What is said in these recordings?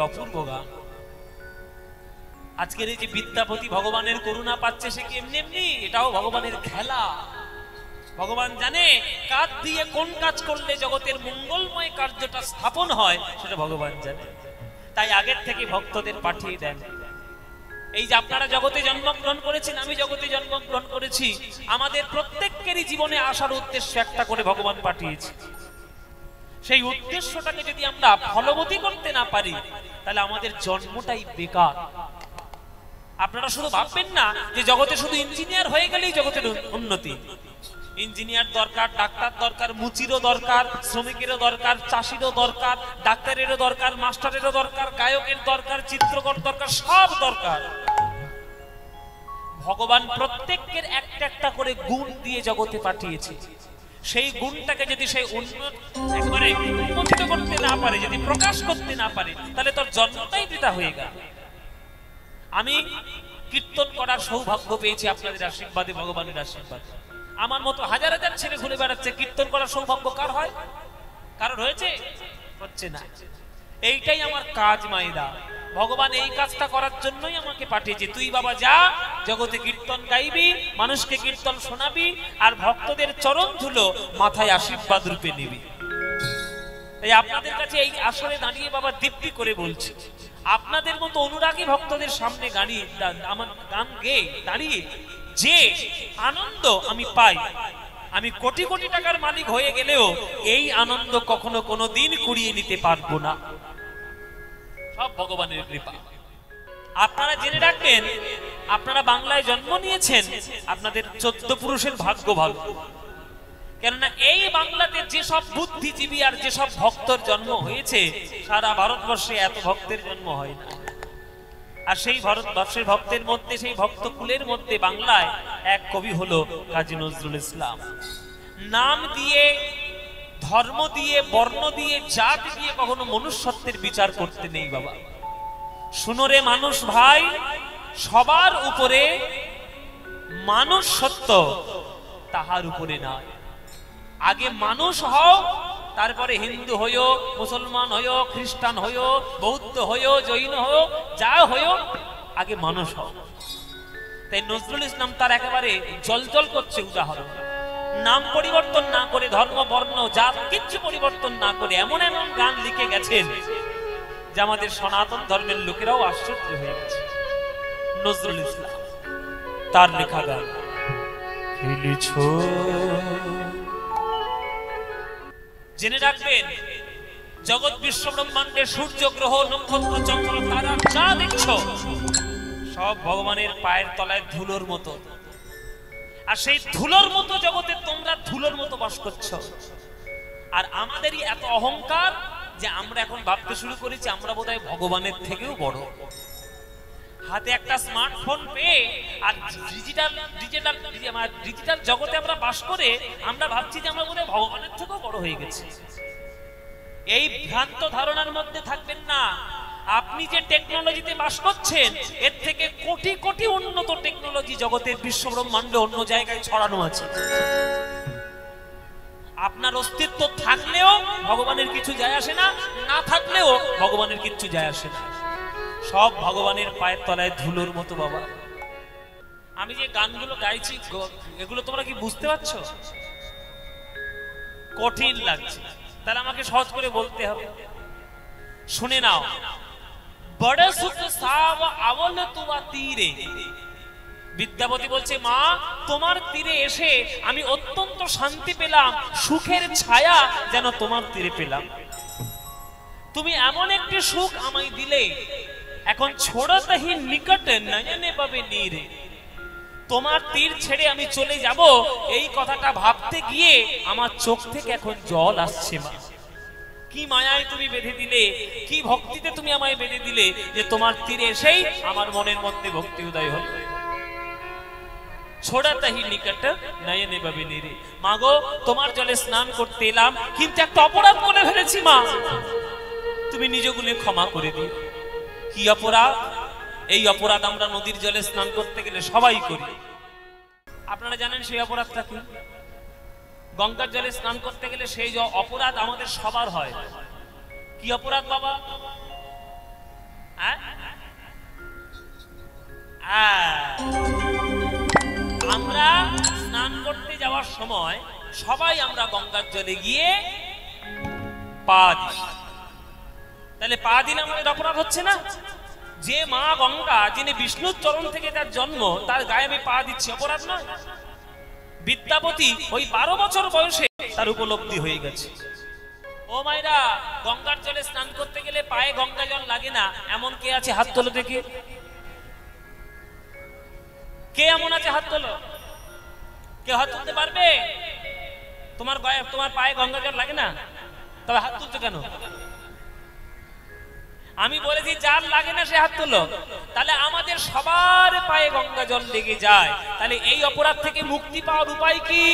অপূর্ব গান। আজকের এই যে বিদ্যাপতি ভগবানের করুণা পাচ্ছে, সে কি এমনি এমনি? এটাও ভগবানের খেলা। ভগবান জানে কাজ দিয়ে কোন কাজ করলে জগতের মঙ্গলময় কার্যটা স্থাপন হয়, সেটা ভগবান জানে। তাই আগের থেকে ভক্তদের পাঠিয়ে দেন। এই যে আপনারা জগতে জন্মগ্রহণ করেছেন, আমি জগতে জন্মগ্রহণ করেছি, আমাদের প্রত্যেকেরই জীবনে আসার উদ্দেশ্য একটা করে ভগবান পাঠিয়েছে। সেই উদ্দেশ্যটাকে যদি আমরা ফলবতী করতে না পারি, তাহলে আমাদের জন্মটাই বেকার। আপনারা শুধু ভাববেন না যে জগতে শুধু ইঞ্জিনিয়ার হয়ে গেলেই জগতের উন্নতি। ইঞ্জিনিয়ার দরকার, ডাক্তার দরকার, মুচিরও দরকার, শ্রমিকেরও দরকার, চাষিরও দরকার, ডাক্তারেরও দরকার, মাস্টারেরও দরকার, গায়কের দরকার, চিত্রকর দরকার, সব দরকার। ভগবান প্রত্যেকের একটা একটা করে গুণ দিয়ে জগতে পাঠিয়েছে। সেই গুণটাকে যদি সেই একবারে উন্মোচিত করতে না পারে, যদি প্রকাশ করতে না পারে, তাহলে তোর জন্মটাই বৃথা হয়ে গেল। আমি কীর্তন করার সৌভাগ্য পেয়েছি আপনাদের আশীর্বাদে, ভগবানের আশীর্বাদে। আমার মতো হাজার হাজার ছেলে ঘুরে বেড়াচ্ছে, কীর্তন করার সৌভাগ্য কার হয়? কারোর হয়েছে? হচ্ছে না। এইটাই আমার কাজ মাইদা। ভগবান এই কাজটা করার জন্যই আমাকে পাঠিয়েছে। তুই বাবা যা, জগতে কীর্তন গাইবি, মানুষকে কীর্তন শোনাবি, আর ভক্তদের চরণ ধুলো মাথায় আশীর্বাদ রূপে নিবি। তাই আপনাদের কাছে এই আসরে দাঁড়িয়ে বাবা দীপ্তি করে বলছি, আপনাদের মতো অনুরাগী ভক্তদের সামনে গাড়ি আমার গান গেয়ে দাঁড়িয়ে যে আনন্দ আমি পাই, আমি কোটি কোটি টাকার মালিক হয়ে গেলেও এই আনন্দ কখনো কোনো দিন কুড়িয়ে নিতে পারবো না। সব ভগবানের কৃপা। আপনারা জেনে রাখবেন, আপনারা বাংলায় জন্ম নিয়েছেন, আপনাদের 14 পুরুষের ভাগ্য ভালো। কেননা এই বাংলাতে যেসব বুদ্ধিজীবী আর যেসব ভক্তর জন্ম হয়েছে, সারা ভারতবর্ষে এত ভক্তের জন্ম হয় না। আর সেই ভারতবর্ষের ভক্তের মধ্যে, সেই ভক্ত কুলের মধ্যে বাংলায় এক কবি হলো কাজী নজরুল ইসলাম। নাম দিয়ে, ধর্ম দিয়ে, বর্ণ দিয়ে, জাত দিয়ে কখনো মনুষ্যত্বের বিচার করতে নেই বাবা। শুনো রে মানুষ ভাই, সবার উপরে মানুষ সত্য, তাহার উপরে নয়। আগে মানুষ হও, তারপরে হিন্দু হইও, মুসলমান হইও, খ্রিস্টান হইও, বৌদ্ধ হইও, জৈন হইও, যা হইও, আগে মানুষ হও। তাই নজরুল ইসলাম তার একেবারে জলজল করছে উদাহরণ। নাম পরিবর্তন না করে, ধর্ম বর্ণ জাত কিচ্ছু পরিবর্তন না করে এমন এমন গান লিখে গেছেন যে আমাদের সনাতন ধর্মের লোকেরাও আশ্চর্য হয়ে গেছে। নজরুল ইসলাম তার লেখা গান খেলেছো। জেনে রাখবেন, জগৎ বিশ্ব ব্রহ্মাণ্ডে সূর্য, গ্রহ, নক্ষত্র, চন্দ্র, তারা যা দেখছো সব ভগবানের পায়ের তলায় ধুলোর মতো। আর সেই ধুলোর মতো জগতে তোমরা ধুলোর মতো বাস করছো। আর আমাদেরই এত অহংকার যে আমরা এখন ভাবতে শুরু করেছি আমরা বোধহয় ভগবানের থেকেও বড়। হাতে একটা স্মার্টফোন পেয়ে আর ডিজিটাল জগতে আমরা বাস করে আমরা ভাবছি যে আমরা বোধহয় ভগবানের থেকেও বড় হয়ে গেছি। এই ভ্রান্ত ধারণার মধ্যে থাকবেন না। আপনি যে টেকনোলজিতে বাস করছেন, এর থেকে কোটি কোটি উন্নত টেকনোলজি জগতের বিশ্ব ব্রহ্মাণ্ডে অন্য জায়গায় ছড়ানো আছে। আপনার অস্তিত্ব থাকলেও ভগবানের কিছু যায় আসে না, না থাকলেও ভগবানের কিছু যায় আসে না। সব ভগবানের পায়ের তলায় ধুলোর মতো বাবা। আমি যে গানগুলো গাইছি, এগুলো তোমরা কি বুঝতে পারছো? কঠিন লাগছে, তাহলে আমাকে সহজ করে বলতে হবে। শুনে নাও। বড় সুখ সাব আওল তুয়া তীরে। বিদ্যাপতি বলছে, মা তোমার তীরে এসে আমি অত্যন্ত শান্তি পেলাম, সুখের ছায়া যেন তোমার তীরে পেলাম। তুমি এমন একটি সুখ আমায় দিলে, এখন ছোড়াতাহি নিকট নয়নে পাবে নীরে। তোমার তীর ছেড়ে আমি চলে যাব, এই কথাটা ভাবতে গিয়ে আমার চোখ থেকে এখন জল আসছে। মা কি মায়ায় তুমি বেঁধে দিলে, কি ভক্তিতে তুমি আমায় বেঁধে দিলে যে তোমার তীরে এসেই আমার মনের মধ্যে ভক্তি উদয় হল। ছোড়াতাহি নিকট নয়নে পাবে নীরে। মা গো, তোমার জলে স্নান করতে এলাম, কিন্তু একটা অপরাধ করে ফেলেছি মা, তুমি নিজগুলো ক্ষমা করে দিও। কি অপরাধ? এই অপরাধ আমরা নদীর জলে স্নান করতে গেলে সবাই করি। আপনারা জানেন সেই অপরাধটা কি? গঙ্গার জলে স্নান করতে গেলে সেই অপরাধ আমাদের সবার হয়। কি অপরাধ বাবা? আমরা স্নান করতে যাওয়ার সময় সবাই আমরা গঙ্গার জলে গিয়ে পা দিই। তাহলে পা দিলে আমাদের অপরাধ হচ্ছে না? যে মা গঙ্গা, যিনি বিষ্ণুর চরণ থেকে তার জন্ম, তার গায়ে আমি পা দিচ্ছি, অপরাধ নয়? বিদ্যাপতি ওই 12 বছর বয়সে তার উপলব্ধি হয়ে গেছে। ও মায়েরা, গঙ্গার জলে স্নান করতে গেলে পায়ে গঙ্গা জল লাগে না এমন কে আছে? হাত তোলো দেখি। কে এমন আছে? হাত তোলো। কে হাত তুলতে পারবে? তোমার পায়ে গঙ্গা জল লাগে না? তবে হাত তুলছো কেন? আমি বলেছি যার লাগে না সে হাত তোলো। তাহলে আমাদের সবার পায়ে গঙ্গা জল লেগে যায়, তাহলে এই অপরাধ থেকে মুক্তি পাওয়ার উপায় কি?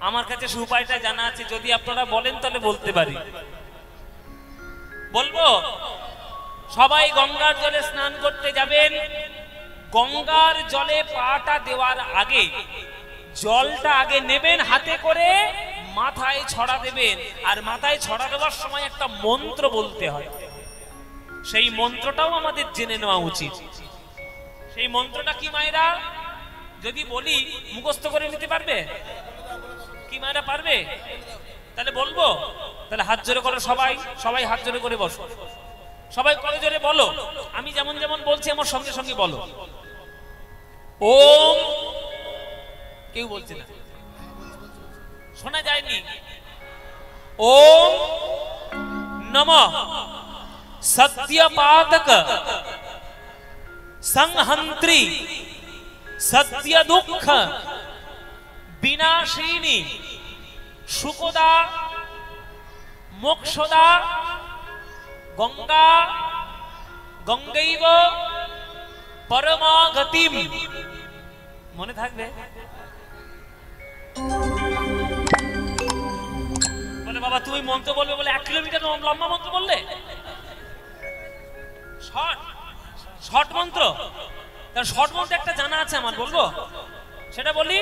আমার কাছে সে উপায়টা জানা আছে, যদি আপনারা বলেন তাহলে বলতে পারি। বলবো? সবাই গঙ্গার জলে স্নান করতে যাবেন। গঙ্গার জলে পাটা দেওয়ার আগে জলটা আগে নেবেন হাতে করে, মাথায় ছড়া দেবেন। আর মাথায় ছড়া দেওয়ার সময় একটা মন্ত্র বলতে হয়, সেই মন্ত্রটাও আমাদের জেনে নেওয়া উচিত। সেই মন্ত্রটা কি মায়েরা? যদি বলি মুখস্থ করে নিতে পারবে কি মায়েরা? পারবে? তাহলে বলবো। তাহলে হাত জোরে করো সবাই, সবাই হাত জোরে করে বসো, সবাই করে জোরে বলো। আমি যেমন যেমন বলছি আমার সঙ্গে সঙ্গে বলো। ওম, কেউ বলছে না, শোনা যায়নি। ওম নমঃ সত্যপাতক সংহন্ত্রী সত্য দুঃখ বিনাশিনী সুখদা মোক্ষদা গঙ্গা গঙ্গৈব পরমাগতিম। মনে থাকবে? বলে বাবা তুমি মন্ত্র বলবে বলে 1 কিলোমিটার লম্বা মন্ত্র বললে? শর্ট মন্ত্র? তার শর্ট মন্ত্র একটা জানা আছে আমার, বলবো? সেটা বলি।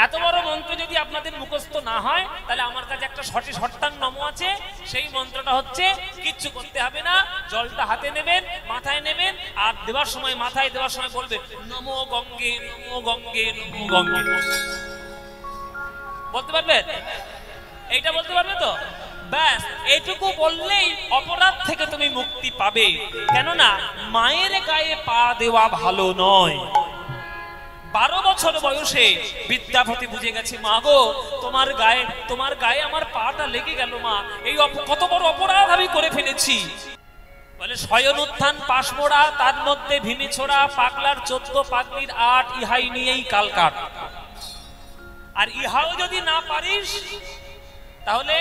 এত বড় মন্ত্র যদি আপনাদের মুখস্থ না হয় তাহলে আমার কাছে একটা শর্টান নম আছে। সেই মন্ত্রটা হচ্ছে, কিচ্ছু করতে হবে না, জলটা হাতে নেবেন, মাথায় নেবেন, আর দেওয়ার সময় মাথায় দেওয়ার সময় বলবে নমো গঙ্গে নমো গঙ্গে নমো গঙ্গে। বলতে পারবে? এইটা বলতে পারবে তো? ব্যাস, এইটুকু বললেই অপরাধ থেকে তুমি মুক্তি পাবে। কেননা মায়ের গায়ে পা দেওয়া ভালো নয়। 12 বছর বয়সে বিদ্যাপতি বুঝে গেছে, মা গো তোমার গায়ে আমার পাটা লেগে গেল মা, এই কত বড় অপরাধ আমি করে ফেলেছি। বলে শয়ন উত্থান পাশমোড়া, তার মধ্যে ভিনি ছোড়া, পাগলার 14 পাগলির 8, ইহাই নিয়েই কাল কাট। আর ইহাও যদি না পারিস তাহলে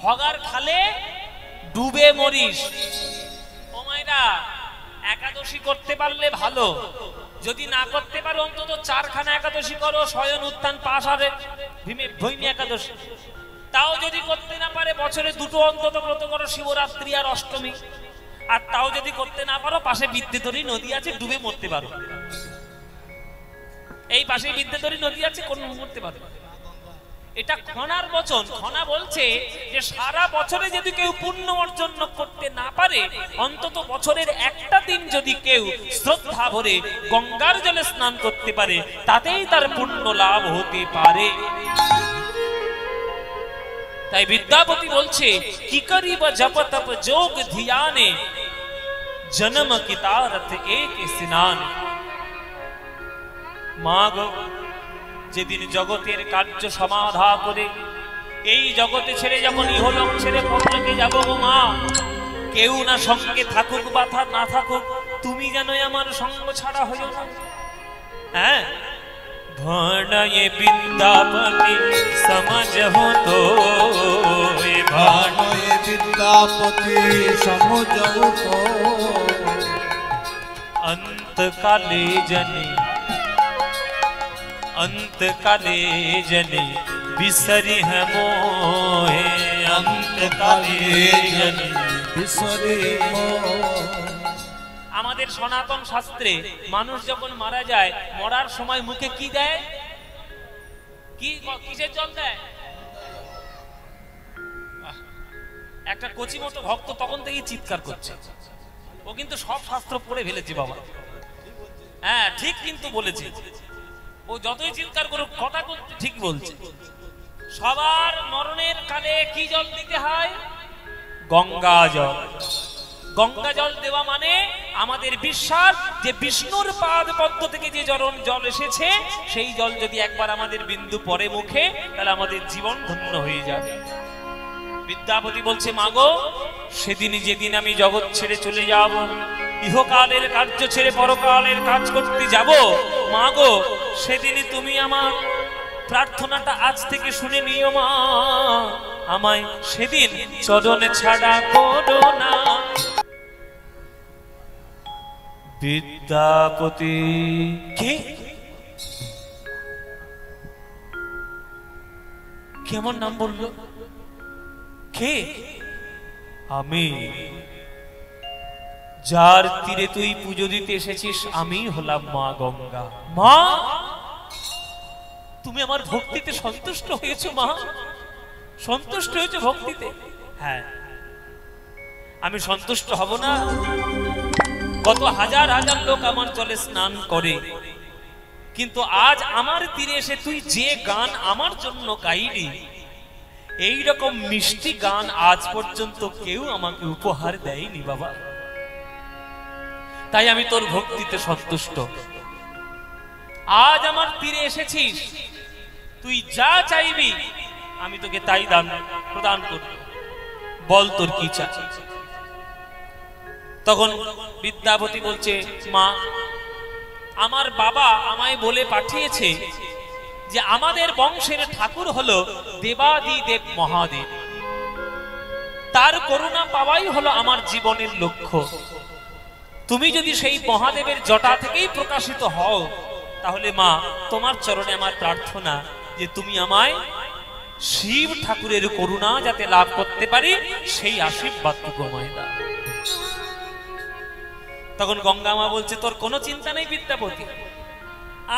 ভগার খালে ডুবে মরিস। ও মায়েরা, একাদশী করতে পারলে ভালো, যদি না করতে পারো অন্তত 4খানা একাদশী করো, শয়ন উত্থান পাশ আর ভৈমী একাদশী। তাও যদি করতে না পারে বছরে 2টো অন্তত ব্রত করো, শিবরাত্রি আর অষ্টমী। আর তাও যদি করতে না পারো, পাশে বিদ্যুৎধরী নদী আছে, ডুবে মরতে পারো। এই পাশে বিদ্যুৎধরী নদী আছে, কোন মরতে পারো। এটা খনার বচন। খনা বলছে যে সারা বছরে যদি কেউ পুণ্য অর্জন করতে না পারে, অন্তত বছরের একটা দিন যদি কেউ শ্রদ্ধা ভরে গঙ্গার জলে স্নান করতে পারে, তাতেই তার পুণ্য লাভ হতে পারে। তাই বিদ্যাপতি বলছে, কি করিব জপ তপ যোগ ধ্যানে, জন্ম কিতারথ এক স্নান। মাগ, যেদিন জগতের কার্য সমাধা করে এই জগতে ছেড়ে যখন ইহলোক ছেড়ে পরলোকে যাব গো মা, কেউ না সঙ্গে থাকুক বা না থাকুক, তুমি যেন আমার সঙ্গ ছাড়া হইও না। হ্যাঁ, ভাণয়ে বিদ্যাপতি সমঝো তো, ভাণয়ে বিদ্যাপতি সমঝো তো, অন্তকালে জনে अंतकाले जने बिसरी है मोहे, अंतकाले जने बिसरी मोहे। আমাদের সনাতন শাস্ত্রে মানুষ যখন মারা যায়, মরার সময় মুখে কি দেয়? কিসের জল দেয়? একটা কচি মতো ভক্ত তখন থেকেই চিৎকার করছে, ও কিন্তু সব শাস্ত্র পড়ে ফেলেছে বাবা। হ্যাঁ ঠিক কিন্তু বলেছে, ও যতই চিৎকার করুক কথা করতে ঠিক বলছে। সবার মরণের কালে কি জল দিতে হয়? গঙ্গা জল। গঙ্গা জল দেওয়া মানে আমাদের বিশ্বাস যে বিষ্ণুর পাদ পদ্ম থেকে যে জল এসেছে সেই জল যদি একবার আমাদের বিন্দু পরে মুখে, তাহলে আমাদের জীবন ধন্য হয়ে যাবে। বিদ্যাপতি বলছে, মাগো সেদিনই যেদিন আমি জগৎ ছেড়ে চলে যাব, ইহকালের কার্য ছেড়ে পরকালের কাজ করতে যাব, মাগো সেদিনই তুমি আমার প্রার্থনাটা আজ থেকে শুনে নিও মা, আমায় সেদিন চরণে ছাড়া করো না। বিদ্যাপতি কে? কেমন নাম বললো? কে? আমি, যার তীরে তুই পুজো দিতে এসেছিস আমি হলাম মা গঙ্গা। মা তুমি আমার ভক্তিতে সন্তুষ্ট হয়েছো? মা সন্তুষ্ট হয়েছো ভক্তিতে? হ্যাঁ, আমি সন্তুষ্ট হব না? কত হাজার হাজার লোক আমার জলে স্নান করে, কিন্তু আজ আমার তীরে এসে তুই যে গান আমার জন্য গাইলি, এই রকম মিষ্টি গান আজ পর্যন্ত কেউ আমাকে উপহার দেয়নি বাবা। তাই আমি তোর ভক্তিতে সন্তুষ্ট। আজ আমার তীরে এসেছিস, তুই যা চাইবি আমি তোকে তাই দান প্রদান করব। বল তোর কি চাই? তখন বিদ্যাপতি বলছে, মা আমার বাবা আমায় বলে পাঠিয়েছে যে আমাদের বংশের ঠাকুর হলো দেবাদিদেব মহাদেব, তার করুণা পাওয়াই হলো আমার জীবনের লক্ষ্য। তুমি যদি সেই মহাদেবের জটা থেকেই প্রকাশিত হও, তাহলে মা তোমার চরণে আমার প্রার্থনা যে তুমি আমায় শিব ঠাকুরের করুণা যাতে লাভ করতে পারি, সেই আশীর্বাদটুকু আমায় দাও। তখন গঙ্গা মা বলছে, তোর কোনো চিন্তা নেই বিদ্যাপতি,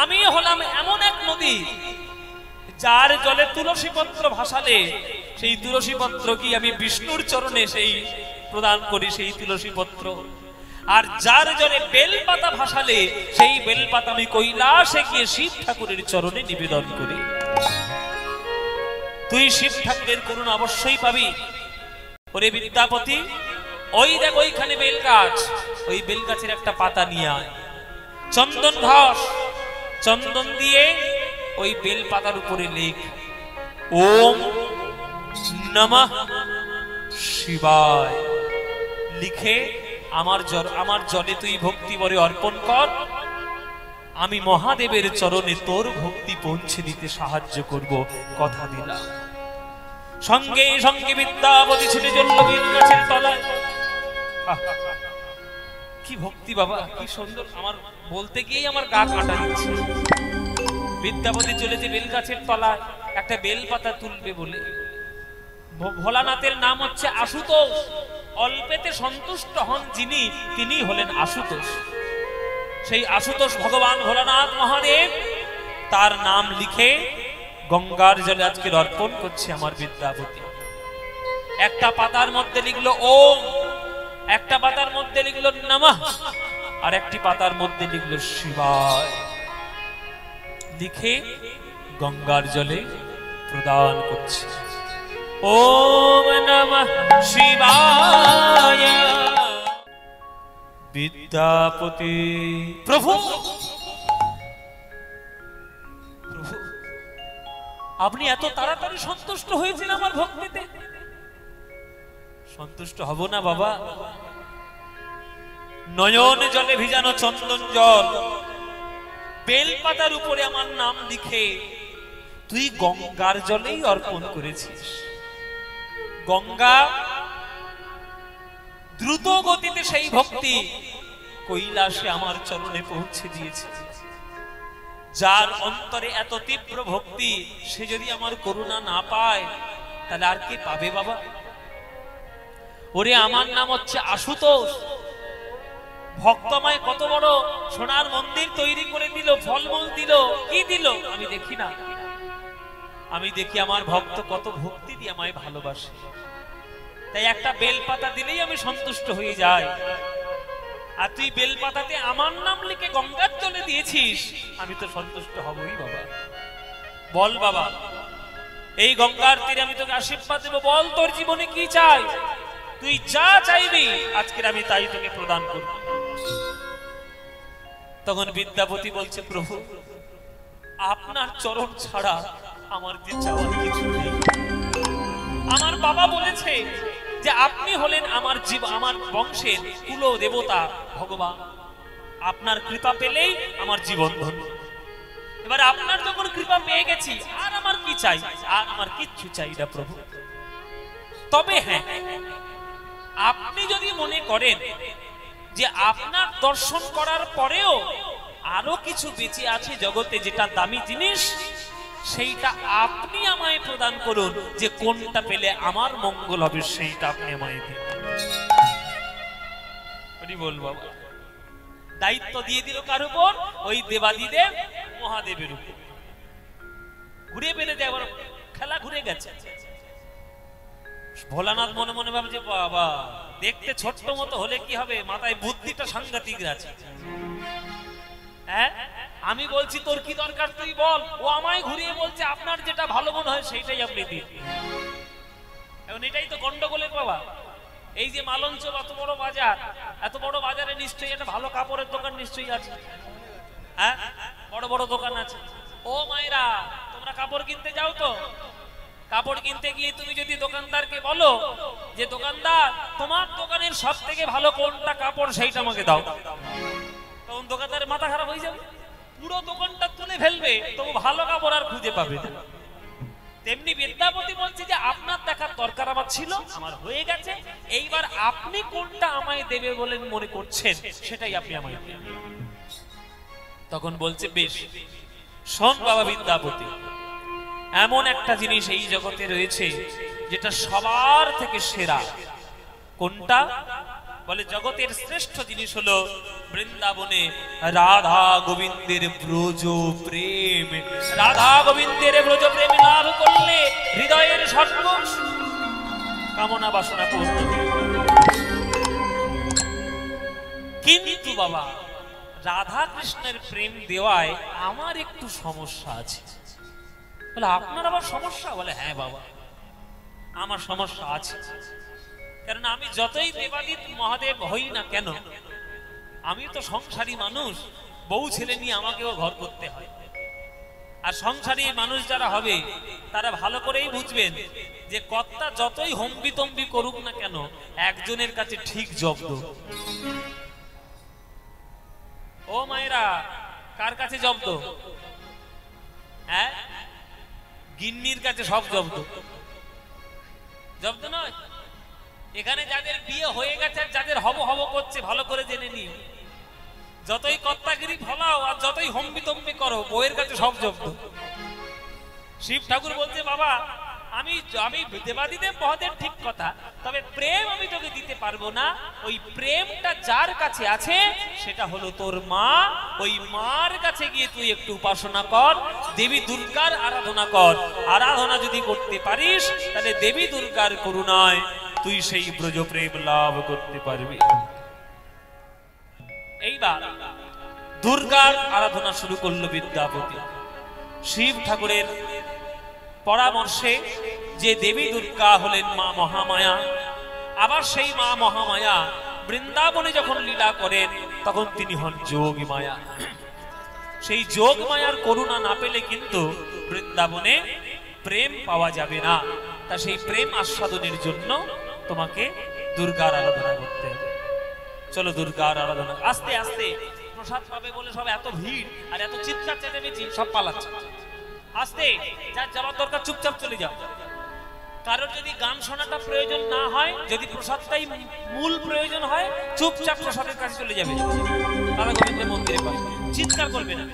আমি হলাম এমন এক নদী যার জলে তুলসী পত্র ভাসালে সেই তুলসী পত্র কি আমি বিষ্ণুর চরণে সেই প্রদান করি সেই তুলসী পত্র, আর যার জলে বেলপাতা ভাসালে সেই বেলপাতা আমি কৈলাসে গিয়ে শিব ঠাকুরের চরণে নিবেদন করি। তুই শিব ঠাকুরের করুণা অবশ্যই পাবি। ওরে বিদ্যাপতি, ওই দেখ ওইখানে বেল গাছ, ওই বেল গাছের একটা পাতা নিয়ে আয়, চন্দন ঘষ, চন্দন দিয়ে ওই বেল পাতার উপরে লেখ ওম নমঃ শিবায়, লিখে আমার জলে তুই ভক্তি ভরে অর্পণ কর। আমি মহাদেবের চরণে তোর ভক্তি পৌঁছে দিতে সাহায্য করব, কথা দিলাম। সঙ্গে সঙ্গে বিদ্যাপতি ছেড়ে চলল বেল গাছের তলায়। কি ভক্তি বাবা, কি সুন্দর! আমার বলতে গিয়েই আমার গা কাটা দিচ্ছে। বিদ্যাপতি চলেছে বেল গাছের তলায় একটা বেল পাতা তুলবে বলে। ভোলানাথের নাম হচ্ছে আশুতোষ। অল্পেতে সন্তুষ্ট হন যিনি, তিনি হলেন আশুতোষ। সেই আশুতোষ ভগবান ভোলানাথ মহাদেব, তার নাম লিখে গঙ্গার জলে আজকে অর্পণ করছে আমার বিদ্যাপতি। একটা পাতার মধ্যে লিখলো ওম, একটা পাতার মধ্যে লিখলো নমঃ, আর একটি পাতার মধ্যে লিখলো শিবায়, লিখে গঙ্গার জলে প্রদান করছে। ওম নমঃ শিবায়। বিদ্যাপতি প্রভু, প্রভু আপনি এত তাড়াতাড়ি সন্তুষ্ট হয়েছেন আমার ভক্তিতে? সন্তুষ্ট হব না বাবা। নয়ন জলে ভিজানো চন্দন জল, বেলপাতার উপরে আমার নাম লিখে তুই গঙ্গার জলেই অর্পণ করেছিস। গঙ্গা দ্রুত গতিতে সেই ভক্তি কৈলাসে আমার চরণে পৌঁছে দিয়েছে। যার অন্তরে এত তীব্র ভক্তি, সে যদি আমার করুণা না পায় তাহলে আর কি পাবে বাবা? ওরে আমার নাম হচ্ছে আশুতোষ। ভক্তময় কত বড় সোনার মন্দির তৈরি করে দিল, ফলমূল দিল, কি দিল আমি দেখি না। আমি দেখি আমার ভক্ত কত ভক্তি দিয়ে আমায় ভালোবাসে। তাই একটা বেলপাতা দিলেই আমি সন্তুষ্ট হয়ে যাই। আর তুই বেলপাতাতে আমার নাম লিখে গঙ্গার জলে দিয়েছিস, আমি তো সন্তুষ্ট হবই বাবা। বল বাবা, এই গঙ্গার তীরে আমি তোকে আশীর্বাদ দেবো, বল তোর জীবনে কি চাই, তুই যা চাইবি আজকের আমি তাই তোকে প্রদান করব। তখন বিদ্যাপতি বলছে, প্রভু আপনার চরণ ছাড়া আমার যে চাওয়ার কিছু নেই। আমার বাবা বলেছে যে আপনি হলেন আমার আমার বংশের কুল দেবতা ভগবান, আপনার কৃপা পেলেই আমার জীবন ধন্য। এবার আপনার যখন কৃপা পেয়ে গেছি, আর আমার কি চাই, আর আমার কিচ্ছু চাই না প্রভু। তবে হ্যাঁ, আপনি যদি মনে করেন যে আপনার দর্শন করার পরেও আরো কিছু বেঁচে আছে জগতে যেটা দামি জিনিস, সেইটা আপনি আমায় প্রদান করুন, যে কোনটা পেলে আমার মঙ্গল হবে সেইটা আপনি আমায় দিন। বল বাবা, দায়িত্ব দিয়ে দিল কার উপর? ওই দেবাদিদেব মহাদেবের উপর। ঘুরে বেড়ে দেওয়ার খেলা ঘুরে গেছে। ভোলানাথ মনে মনে ভাবছে, বাবা দেখতে ছোট্ট মতো হলে কি হবে, মাথায় বুদ্ধিটা সাংঘাতিক আছে। হ্যাঁ, আমি বলছি তোর কি দরকার তুই বল, ও আমায় ঘুরিয়ে বলছে আপনার যেটা ভালো মনে হয় সেইটাই আপনি দিন। এখন এটাই তো গন্ডগোলের বাবা। এই যে মালঞ্চল এত বড় বাজার, এত বড় বাজারে নিশ্চয়ই একটা ভালো কাপড়ের দোকান নিশ্চয়ই আছে। হ্যাঁ, বড় বড় দোকান আছে। ও মায়েরা, তোমরা কাপড় কিনতে যাও তো, কাপড় কিনতে গিয়ে তুমি যদি দোকানদারকে বলো যে দোকানদার তোমার দোকানের সব থেকে ভালো কোনটা কাপড় সেইটা আমাকে দাও, তখন দোকানদারের মাথা খারাপ হয়ে যাবে, পুরো দোকানটা তুলে ফেলবে, তবু ভালো কাপড় আর খুঁজে পাবে না। তেমনি বিদ্যাপতি বলছে যে আপনার দেখার দরকার আমার ছিল, আমার হয়ে গেছে, এইবার আপনি কোনটা আমায় দেবে বলে মনে করছেন সেটাই আপনি আমায় দেবেন। তখন বলছে, বেশ শোন বাবা বিদ্যাপতি, এমন একটা জিনিস এই জগতে রয়েছে যেটা সবার থেকে সেরা। কোনটা? বলে জগতের শ্রেষ্ঠ জিনিস হলো বৃন্দাবনে রাধা গোবিন্দের ব্রজ প্রেম। রাধা গোবিন্দের ব্রজ প্রেম লাভ করলে হৃদয়ের সর্ব কামনা বাসনা পূর্ণ। কিন্তু বাবা, রাধা কৃষ্ণের প্রেম দেওয়ায় আমার একটু সমস্যা আছে। বলে আপনার আবার সমস্যা? বলে হ্যাঁ বাবা, আমার সমস্যা আছে। কারণ আমি যতই দেবাদিত মহাদেব হই না কেন, আমি তো সংসারী মানুষ, বউ ছেলে নিয়ে আমাকেও ঘর করতে হয়। আর সংসারী মানুষ যারা হবে তারা ভালো করেই বুঝবেন যে কর্তা যতই হম্বি তম্বি করুক না কেন, একজনের কাছে ঠিক জব্দ। ও মায়েরা, কার কাছে জব্দ? হ্যাঁ, গিন্নির কাছে সব জব্দ। জব্দ নয়, এখানে যাদের বিয়ে হয়ে গেছে আর যাদের হব হব করছে, ভালো করে জেনে নিন, যতই কর্তাগিরি ফলাও আর যতই হম্বি তম্বি করো, বউয়ের কাছে সব জব্দ। শিব ঠাকুর বলছে, বাবা আমি আমি দেবাদিদেব মহাদেব ঠিক কথা, তবে প্রেম আমি তোকে দিতে পারবো না। ওই প্রেমটা যার কাছে আছে সেটা হলো তোর মা। ওই মার কাছে গিয়ে তুই একটু উপাসনা কর, দেবী দুর্গার আরাধনা কর। আরাধনা যদি করতে পারিস তাহলে দেবী দুর্গার করুণায় তুই সেই ব্রজ প্রেম লাভ করতে পারবি। এইবার দুর্গার আরাধনা শুরু করলো বিদ্যাপতি। শিব ঠাকুরের পরামর্শে যে দেবী দুর্গা হলেন মা মহামায়া, আবার সেই মা মহামায়া বৃন্দাবনে যখন লীলা করেন তখন তিনি হন যোগী মায়া। সেই যোগ মায়ার করুণা না পেলে কিন্তু বৃন্দাবনে প্রেম পাওয়া যাবে না। তা সেই প্রেম আস্বাদনের জন্য তোমাকে দুর্গার আরাধনা করতে হবে। চলো দুর্গার আরাধনা। আস্তে আস্তে প্রসাদ পাবে বলে সব এত ভিড় আর এত চিৎকার চেঁচামেচি, সব পালাচ্ছে। আস্তে, যার যাওয়ার দরকার চুপচাপ চলে যাও। কারোর যদি গান শোনাটা প্রয়োজন না হয়, যদি প্রসাদটাই মূল প্রয়োজন হয়, চুপচাপ প্রসাদের কাছে চলে যাবে। রাধা গোবিন্দের মন্দিরে পাশে চিৎকার করবে না,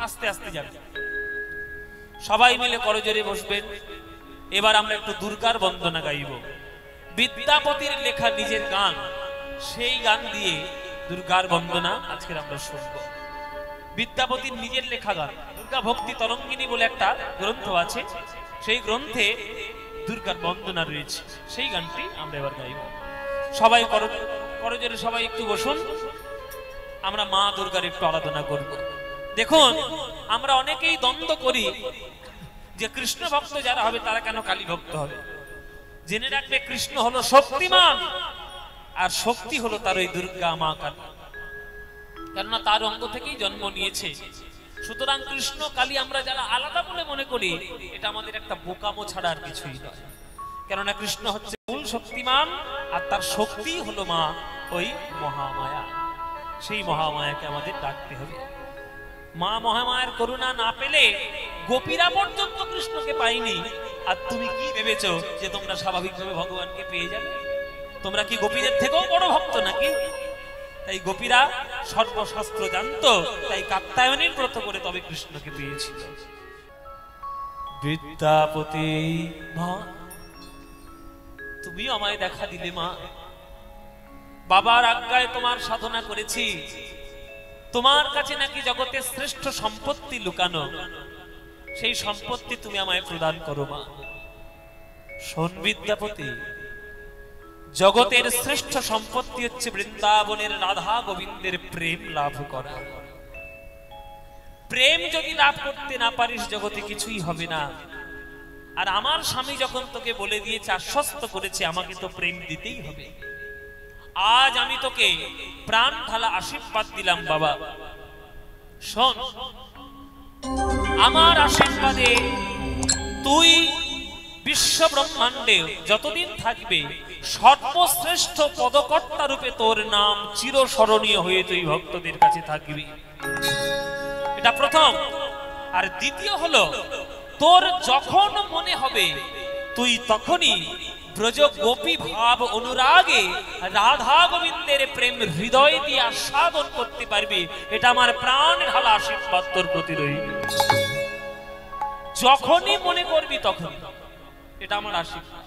আস্তে আস্তে যাবে। সবাই মিলে করজোরে বসবেন। এবার আমরা একটু দুর্গার বন্দনা গাইব। বিদ্যাপতির লেখা নিজের গান, সেই গান দিয়ে দুর্গার বন্দনা আজকের আমরা শুনবো। বিদ্যাপতির নিজের লেখা গান, দুর্গা ভক্তি তরঙ্গিনী বলে একটা গ্রন্থ আছে। সেই গ্রন্থে দুর্গার বন্দনা রয়েছে, সেই গানটি আমরা এবার গাইব। সবাই করজোরে সবাই একটু বসুন, আমরা মা দুর্গার একটু আরাধনা করব। দেখুন, আমরা অনেকেই দ্বন্দ্ব করি যে কৃষ্ণ ভক্ত যারা হবে তারা কেন কালী ভক্ত হবে। জেনে রাখবে, কৃষ্ণ হলো শক্তিমান, আর শক্তি হলো তার ওই দুর্গা মা কালী, কেননা তার অঙ্গ থেকেই জন্ম নিয়েছে। সুতরাং কৃষ্ণ কালী আমরা যারা আলাদা বলে মনে করি, এটা আমাদের একটা বোকামো ছাড়া আর কিছুই নয়। কেননা কৃষ্ণ হচ্ছে মূল শক্তিমান, আর তার শক্তি হলো মা ওই মহামায়া। সেই মহামায়াকে আমাদের ডাকতে হবে। মা মহামায়ার করুণা না পেলে গোপীরা পর্যন্ত কৃষ্ণকে পাইনি, আর তুমি কি ভেবেছো যে তোমরা স্বাভাবিকভাবে ভগবানকে পেয়ে যাবে? তোমরা কি গোপীদের থেকেও বড় ভক্ত নাকি? তাই গোপীরা সর্বশাস্ত্র জানতো, তাই কাত্যায়নের ব্রত করে তবে কৃষ্ণকে পেয়েছিল। বিদ্যাপতি মা, তুমি আমায় দেখা দিলে মা। বাবার আজ্ঞায় তোমার সাধনা করেছি, তোমার কাছে নাকি জগতের শ্রেষ্ঠ সম্পত্তি লুকানো, সেই সম্পত্তি তুমি আমায় প্রদান করো মা। শোন বিদ্যাপতি, জগতের শ্রেষ্ঠ সম্পত্তি হচ্ছে বৃন্দাবনের রাধা গোবিন্দের প্রেম লাভ করা। প্রেম যদি লাভ করতে না পারিস, জগতে কিছুই হবে না। আর আমার স্বামী যখন তোকে বলে দিয়েছে, আশ্বস্ত করেছে, আমাকে তো প্রেম দিতেই হবে। আজ আমি তোকে প্রাণ ঢালা আশীর্বাদ দিলাম বাবা। শোন, আমার আশীর্বাদে তুই বিশ্ব ব্রহ্মাণ্ডে যতদিন থাকবে, সর্বশ্রেষ্ঠ পদকর্তা রূপে তোর নাম চিরস্মরণীয় হয়ে তুই ভক্তদের কাছে থাকবি। এটা প্রথম। আর দ্বিতীয় হলো, তোর যখন মনে হবে তুই তখনই ব্রজ গোপী ভাব অনুরাগে রাধা গোবিন্দের প্রেম হৃদয় দিয়ে আস্বাদন করতে পারবি। এটা আমার প্রাণ ঢালা আশীর্বাদ তোর প্রতি রইল। যখনই মনে করবি তখন, এটা আমার আশীর্বাদ।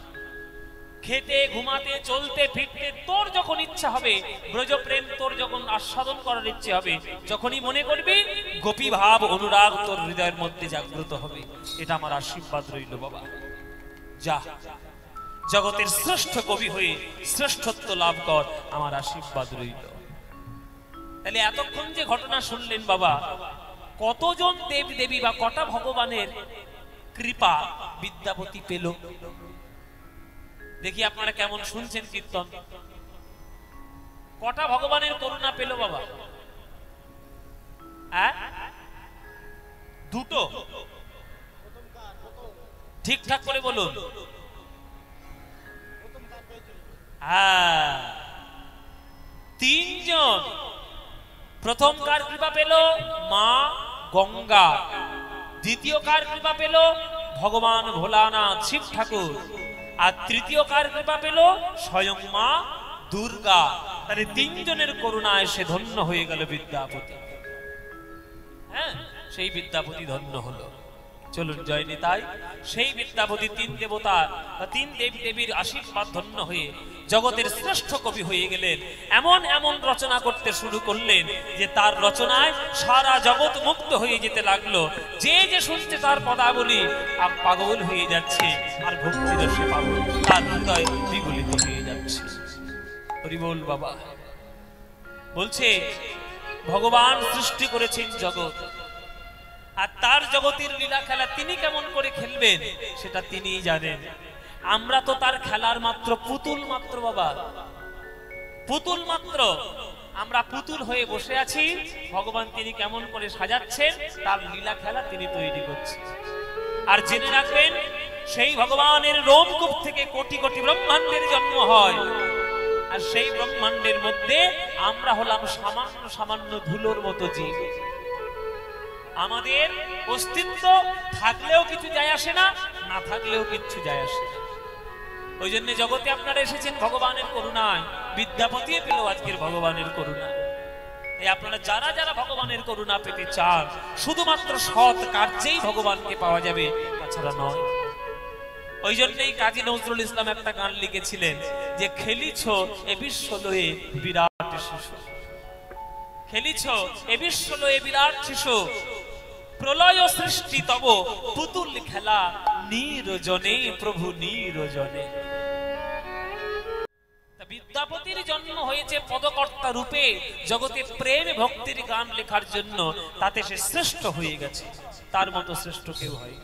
খেতে, ঘুমাতে, চলতে, ফিরতে তোর যখন ইচ্ছা হবে, ব্রজ প্রেম তোর যখন আস্বাদন করার ইচ্ছে হবে, যখনই মনে করবি, গোপী ভাব অনুরাগ তোর হৃদয়ের মধ্যে জাগ্রত হবে। এটা আমার আশীর্বাদ রইল বাবা। যা, জগতের শ্রেষ্ঠ কবি হয়ে শ্রেষ্ঠত্ব লাভ কর, আমার আশীর্বাদ রইল। তাহলে এতক্ষণ যে ঘটনা শুনলেন বাবা, কতজন দেব দেবী বা কটা ভগবানের কৃপা বিদ্যাপতি পেল? দেখি আপনারা কেমন শুনছেন কীর্তন। কটা ভগবানের করুণা পেল বাবা? দুটো। ঠিকঠাক করে বলুন। তিনজন। প্রথম কার কৃপা পেল? মা গঙ্গা। দ্বিতীয় কার কৃপা পেল? ভগবান ভোলানাথ শিব ঠাকুর। আর তৃতীয় কার কৃপা পেল? স্বয়ং মা দুর্গা। তাহলে তিনজনের করুণায় সে ধন্য হয়ে গেল বিদ্যাপতি। হ্যাঁ, সেই বিদ্যাপতি ধন্য হলো। চলুন জয় নিতাই। সেই বিদ্যাপতি তিন দেবতা বা তিন দেবী দেবীর আশীর্বাদ ধন্য হয়ে জগতের শ্রেষ্ঠ কবি হয়ে গেলেন। এমন এমন রচনা করতে শুরু করলেন যে তার রচনায় সারা জগৎ মুক্ত হয়ে যেতে লাগলো। যে যে শুনছে তার পদাবলী আর পাগল হয়ে যাচ্ছে, আর ভক্তি রসে পাগল, তার হৃদয় বিগলিত হয়ে যাচ্ছে। হরি বল বাবা। বলছে ভগবান সৃষ্টি করেছেন জগৎ, আর তার জগতের লীলা খেলা তিনি কেমন করে খেলবেন সেটা তিনিই জানেন। আমরা তো তার খেলার মাত্র পুতুল মাত্র বাবা, পুতুল মাত্র। আমরা পুতুল হয়ে বসে আছি, ভগবান তিনি কেমন করে সাজাচ্ছেন, তার লীলা খেলা তিনি তৈরি করছেন। আর জেনে রাখবেন, সেই ভগবানের রোমকূপ থেকে কোটি কোটি ব্রহ্মাণ্ডের জন্ম হয়, আর সেই ব্রহ্মাণ্ডের মধ্যে আমরা হলাম সামান্য সামান্য ধুলোর মতো জীব। আমাদের অস্তিত্ব থাকলেও কিছু যায় আসে না, না থাকলেও কিছু যায় আসে না। ওই জন্য জগতে আপনারা এসেছেন ভগবানের করুণায়, বিদ্যাপতি পেল আজকের ভগবানের করুণা। এই আপনারা যারা যারা ভগবানের করুণা পেতে চান, শুধুমাত্র সৎ কার্যেই ভগবানকে পাওয়া যাবে, তাছাড়া নয়। ওই জন্যই কাজী নজরুল ইসলাম একটা গান লিখেছিলেন যে খেলিছ এ বিশ্ব লয়ে বিরাট শিশু। খেলিছ এ বিশ্ব লয়ে বিরাট শিশু, প্রলয় সৃষ্টি তব পুতুল খেলা নিরজনে প্রভু নিরজনে। বিদ্যাপতির জন্ম হয়েছে পদকর্তা রূপে, জগতে প্রেম ভক্তির গান লেখার জন্য, তাতে সে শ্রেষ্ঠ হয়ে গেছে, তার মতো শ্রেষ্ঠ কেউ হয়।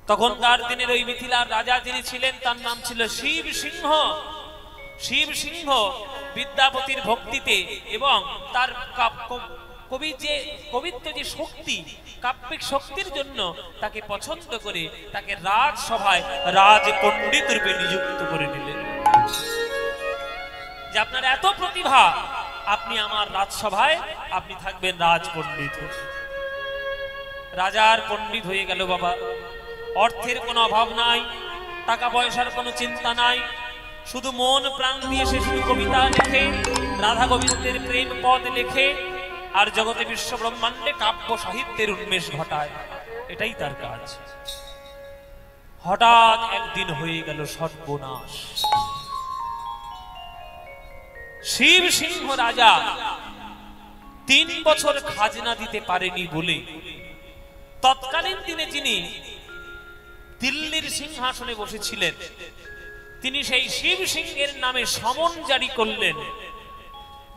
তখনকার দিনের ওই মিথিলার রাজা যিনি ছিলেন তার নাম ছিল শিব সিংহ। শিব সিংহ বিদ্যাপতির ভক্তিতে এবং তার কবিত্ব যে শক্তি, কাব্যিক শক্তির জন্য তাকে পছন্দ করে তাকে রাজসভায় রাজ পণ্ডিত রূপে নিযুক্ত করে নিলেন, যে আপনার এত প্রতিভা, আপনি আমার রাজসভায় আপনি থাকবেন রাজ পণ্ডিত। রাজার পণ্ডিত হয়ে গেল বাবা। অর্থের কোনো অভাব নাই, টাকা পয়সার কোনো চিন্তা নাই, শুধু মন প্রাণ দিয়ে সে শুধু কবিতা লেখে, রাধা গোবিন্দের প্রেম পদ লেখে, আর জগতে বিশ্ব ব্রহ্মাণ্ডে কাব্য সাহিত্যের উন্মেষ ঘটায়, এটাই তার কাজ। হঠাৎ একদিন হয়ে গেল সর্বনাশ। শিব সিংহ রাজা 3 বছর খাজনা দিতে পারেনি বলে তৎকালীন দিনে যিনি দিল্লির সিংহাসনে বসেছিলেন, তিনি সেই শিব সিংহের নামে সমন জারি করলেন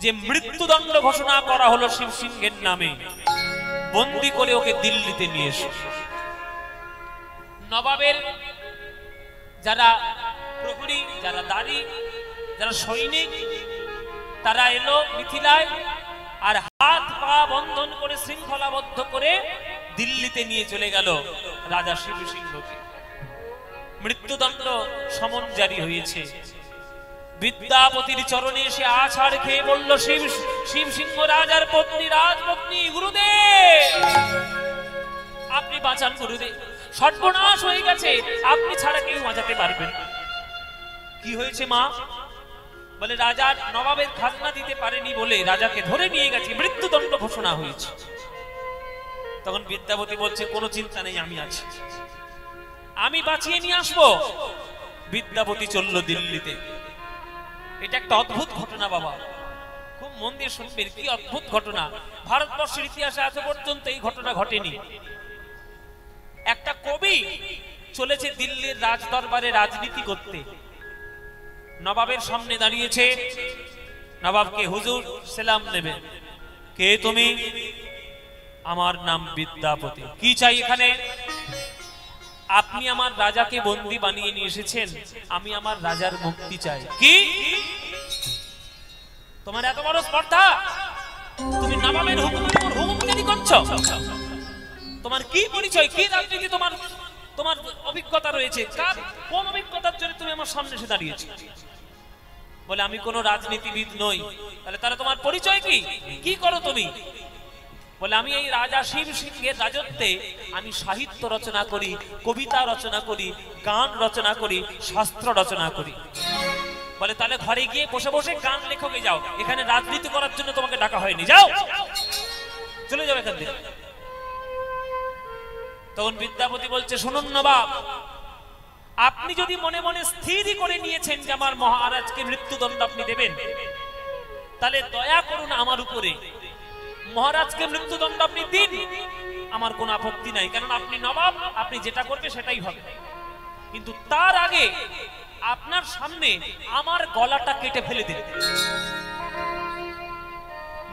যে মৃত্যুদণ্ড ঘোষণা করা হলো শিব সিংহের নামে, বন্দী করে ওকে দিল্লিতে নিয়ে এসে। নবাবের যারা প্রহরী, যারা দাঁড়ি, যারা সৈনিক, তারা এলো মিথিলায়, আর হাত পা বন্ধন করে শৃঙ্খলাবদ্ধ করে দিল্লিতে নিয়ে চলে গেল রাজা শিব সিংহকে। মৃত্যুদণ্ড সমন জারি হয়েছে। বিদ্যাপতির চরণে এসে আছাড় খেয়ে বলল শিব সিংহ রাজার পত্নী, রাজপত্নী, গুরুদেব আপনি বাঁচান, গুরুদেব সর্বনাশ হয়ে গেছে, আপনি ছাড়া কেউ বাঁচাতে পারবেন। কি হয়েছে মা? বলে রাজার নবাবের খাজনা দিতে পারেনি বলে রাজাকে ধরে নিয়ে গেছে, মৃত্যুদণ্ড ঘোষণা হয়েছে। তখন বিদ্যাপতি বলছে কোনো চিন্তা নেই, আমি আছি, আমি বাঁচিয়ে নিয়ে আসবো। বিদ্যাপতি চলল দিল্লিতে। এটা একটা অদ্ভুত ঘটনা বাবা, খুব মন দিয়ে শুনবেন, কি অদ্ভুত ঘটনা। ভারতবর্ষের ইতিহাসে আজ পর্যন্ত এই ঘটনা ঘটেনি। একটা কবি চলেছে দিল্লির রাজদরবারে রাজনীতি করতে, নবাবের সামনে দাঁড়িয়েছে, নবাবকে হুজুর সালাম নেবে। কে তুমি? আমার নাম বিদ্যাপতি। কি চাই এখানে? আপনি আমার রাজাকে বন্দী বানিয়ে নিয়ে এসেছেন, আমি আমার রাজার মুক্তি চাই। কি তোমার এত বড় স্পর্ধা? তুমি নবাবের হুকুমের উপর হুকুম জারি করছো? তোমার কি পরিচয়, কি রাজনীতি তোমার তোমার অভিজ্ঞতা রয়েছে? কোন অভিজ্ঞতার জন্য তুমি আমার সামনে এসে দাঁড়িয়েছো? বলে আমি কোনো রাজনীতিবিদ নই। তাহলে তারা তোমার পরিচয় কি? কি করো তুমি? বলে আমি এই রাজা শিব সিংহের রাজত্বে আমি সাহিত্য রচনা করি, কবিতা রচনা করি, গান রচনা করি, শাস্ত্র রচনা করি। বলে তাহলে ঘরে গিয়ে বসে বসে গান লেখকে যাও, এখানে রাজনীতি করার জন্য তোমাকে ডাকা হয়নি, যাও চলে যাও এখান থেকে। তখন বিদ্যাপতি বলছে শুনুন নবাব, আপনি যদি মনে মনে স্থিরই করে নিয়েছেন যে আমার মহারাজকে মৃত্যুদণ্ড আপনি দেবেন, তাহলে দয়া করুন আমার উপরে, মহারাজকে মৃত্যুদণ্ড আপনি দিন, আমার কোনো আপত্তি নাই, কারণ আপনি নবাব, আপনি যেটা করবে সেটাই হবে। কিন্তু তার আগে আপনার সামনে আমার গলাটা কেটে ফেলে দিন,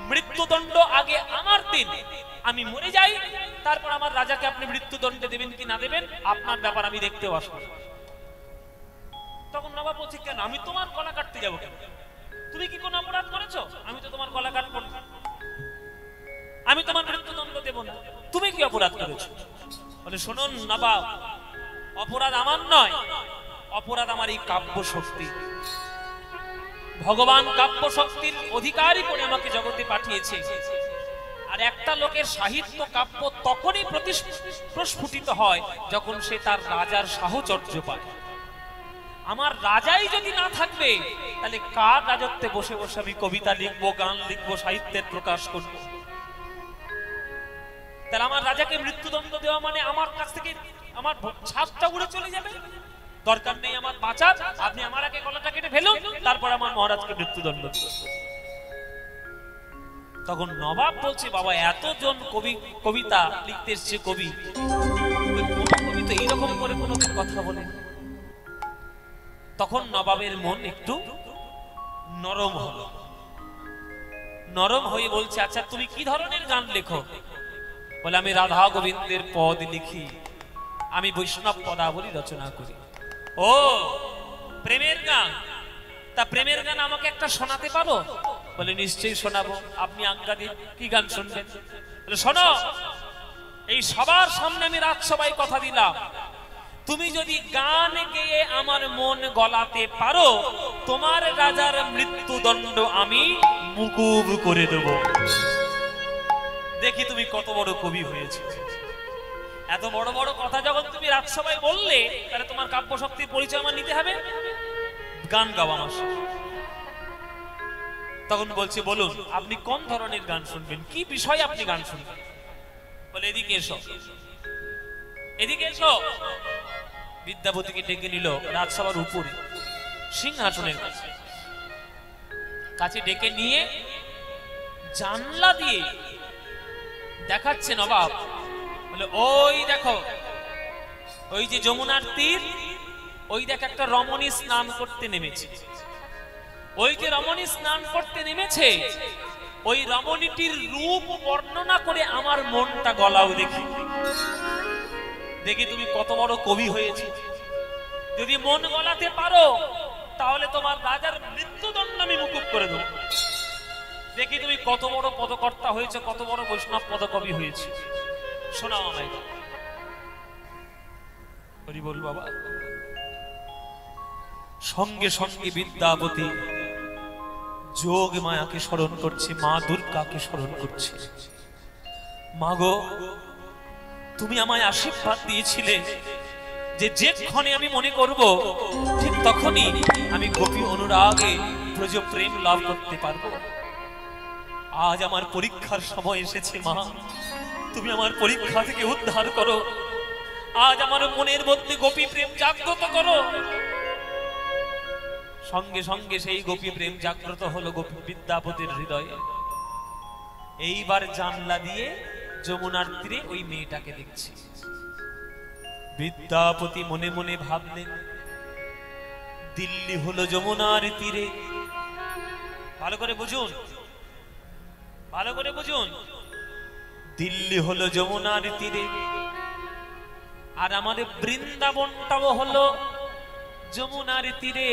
মৃত্যুদণ্ড আগে আমার দিন, আমি মরে যাই, তারপর আমার রাজাকে আপনি মৃত্যুদণ্ড দেবেন কি না দেবেন আপনার ব্যাপার, আমি দেখতেও আসবো। তখন নবাব বলছে কেন আমি তোমার গলা কাটতে যাবো কেন? তুমি কি কোনো অপরাধ করেছো? আমি তো তোমার গলা কাটবো না, আমি তোমার মৃত্যুদণ্ড দেব না, তুমি কি অপরাধ করেছো? বলে শুনুন নবাব, অপরাধ আমার নয়, অপরাধ আমার এই কাব্য শক্তি। ভগবান কাব্য শক্তির অধিকারী করে আমাকে জগতে পাঠিয়েছে। আর একটা লোকের সাহিত্য কাব্য তখনই প্রস্ফুটিত হয় যখন সে তার রাজার সাহচর্য পায়। আমার রাজাই যদি না থাকবে, তাহলে কার রাজত্বে বসে বসে আমি কবিতা লিখবো, গান লিখবো, সাহিত্যের প্রকাশ করবো? তাহলে আমার রাজাকে মৃত্যুদণ্ড দেওয়া মানে আমার কাছ থেকে আমার ছাদটা উড়ে চলে যাবে। দরকার নেই আমার বাঁচার, আপনি আমার আগে গলাটা কেটে ফেলুন, তারপর আমার মহারাজকে মৃত্যুদণ্ড। তখন নবাব বলছে, বাবা এতজন কবি কবিতা লিখতে এসছে, কবি কোন কবি তো এইরকম করে কোনোদিন কথা বলে। তখন নবাবের মন একটু নরম হলো, নরম হয়ে বলছে, আচ্ছা তুমি কি ধরনের গান লেখো? বলে, আমি রাধা গোবিন্দের পদ লিখি, আমি বৈষ্ণব পদাবলী রচনা করি। ও, প্রেমের গান? তা প্রেমের গান আমাকে একটা শোনাতে পারো? বলে, নিশ্চয়ই শোনাবো। আপনি আজ্ঞা দিন, কি গান শুনবেন? বলে, শোনো, এই সবার সামনে আমি রাজসভায় কথা দিলাম, তুমি যদি গান গেয়ে আমার মন গলাতে পারো, তোমার রাজার মৃত্যুদণ্ড আমি মুকুব করে দেব। দেখি তুমি কত বড় কবি হয়েছে। এত বড় বড় কথা যখন তুমি রাজসভায় বললে, তাহলে তোমার কাব্য শক্তির পরিচয় আমার নিতে হবে, গান গাও আমার সাথে। তখন বলছে, বলুন আপনি কোন ধরনের গান শুনবেন, কি বিষয়ে আপনি গান শুনবেন? বলে, এদিকে এসো, এদিকে এসো। বিদ্যাপতিকে ডেকে নিল রাজসভার উপরে সিংহাসনের কাছে, কাছে ডেকে নিয়ে জানলা দিয়ে দেখাচ্ছে নবাব। বলে, ওই দেখো, ওই যে যমুনার তীর, ওই দেখ একটা রমণী স্নান করতে নেমেছে। ওই যে রমণী স্নান করতে নেমেছে, ওই রমণীটির রূপ বর্ণনা করে আমার মনটা গলাও। দেখি দেখি তুমি কত বড় কবি হয়েছে। যদি মন গলাতে পারো, তাহলে তোমার রাজার মৃত্যুদণ্ড আমি মুকুব করে দেব। দেখি তুমি কত বড় পদকর্তা হয়েছে, কত বড় বৈষ্ণব পদকবি হয়েছে, শোনাও আমায়। হরি বল বাবা। সঙ্গে সঙ্গে বিদ্যাপতি যোগ মায়াকে স্মরণ করছে, মা দুর্গাকে স্মরণ করছে। মাগো, তুমি আমায় আশীর্বাদ দিয়েছিলে যে যেক্ষণে আমি মনে করব, ঠিক তখনই আমি গোপী অনুরাগে ব্রজ প্রেম লাভ করতে পারবো। আজ আমার পরীক্ষার সময় এসেছে মা, তুমি আমার পরীক্ষা থেকে উদ্ধার করো। আজ আমার মনের মধ্যে গোপী প্রেম জাগ্রত করো। সঙ্গে সঙ্গে সেই গোপী প্রেম জাগ্রত হলো গোপী বিদ্যাপতির হৃদয়ে। এইবার জানলা দিয়ে যমুনার তীরে ওই মেয়েটাকে দেখছি। বিদ্যাপতি মনে মনে ভাবলেন, দিল্লি হলো যমুনার তীরে। ভালো করে বুঝুন, ভালো করে বুঝুন, দিল্লি হলো যমুনার তীরে, আর আমাদের বৃন্দাবনটাও হলো যমুনার তীরে।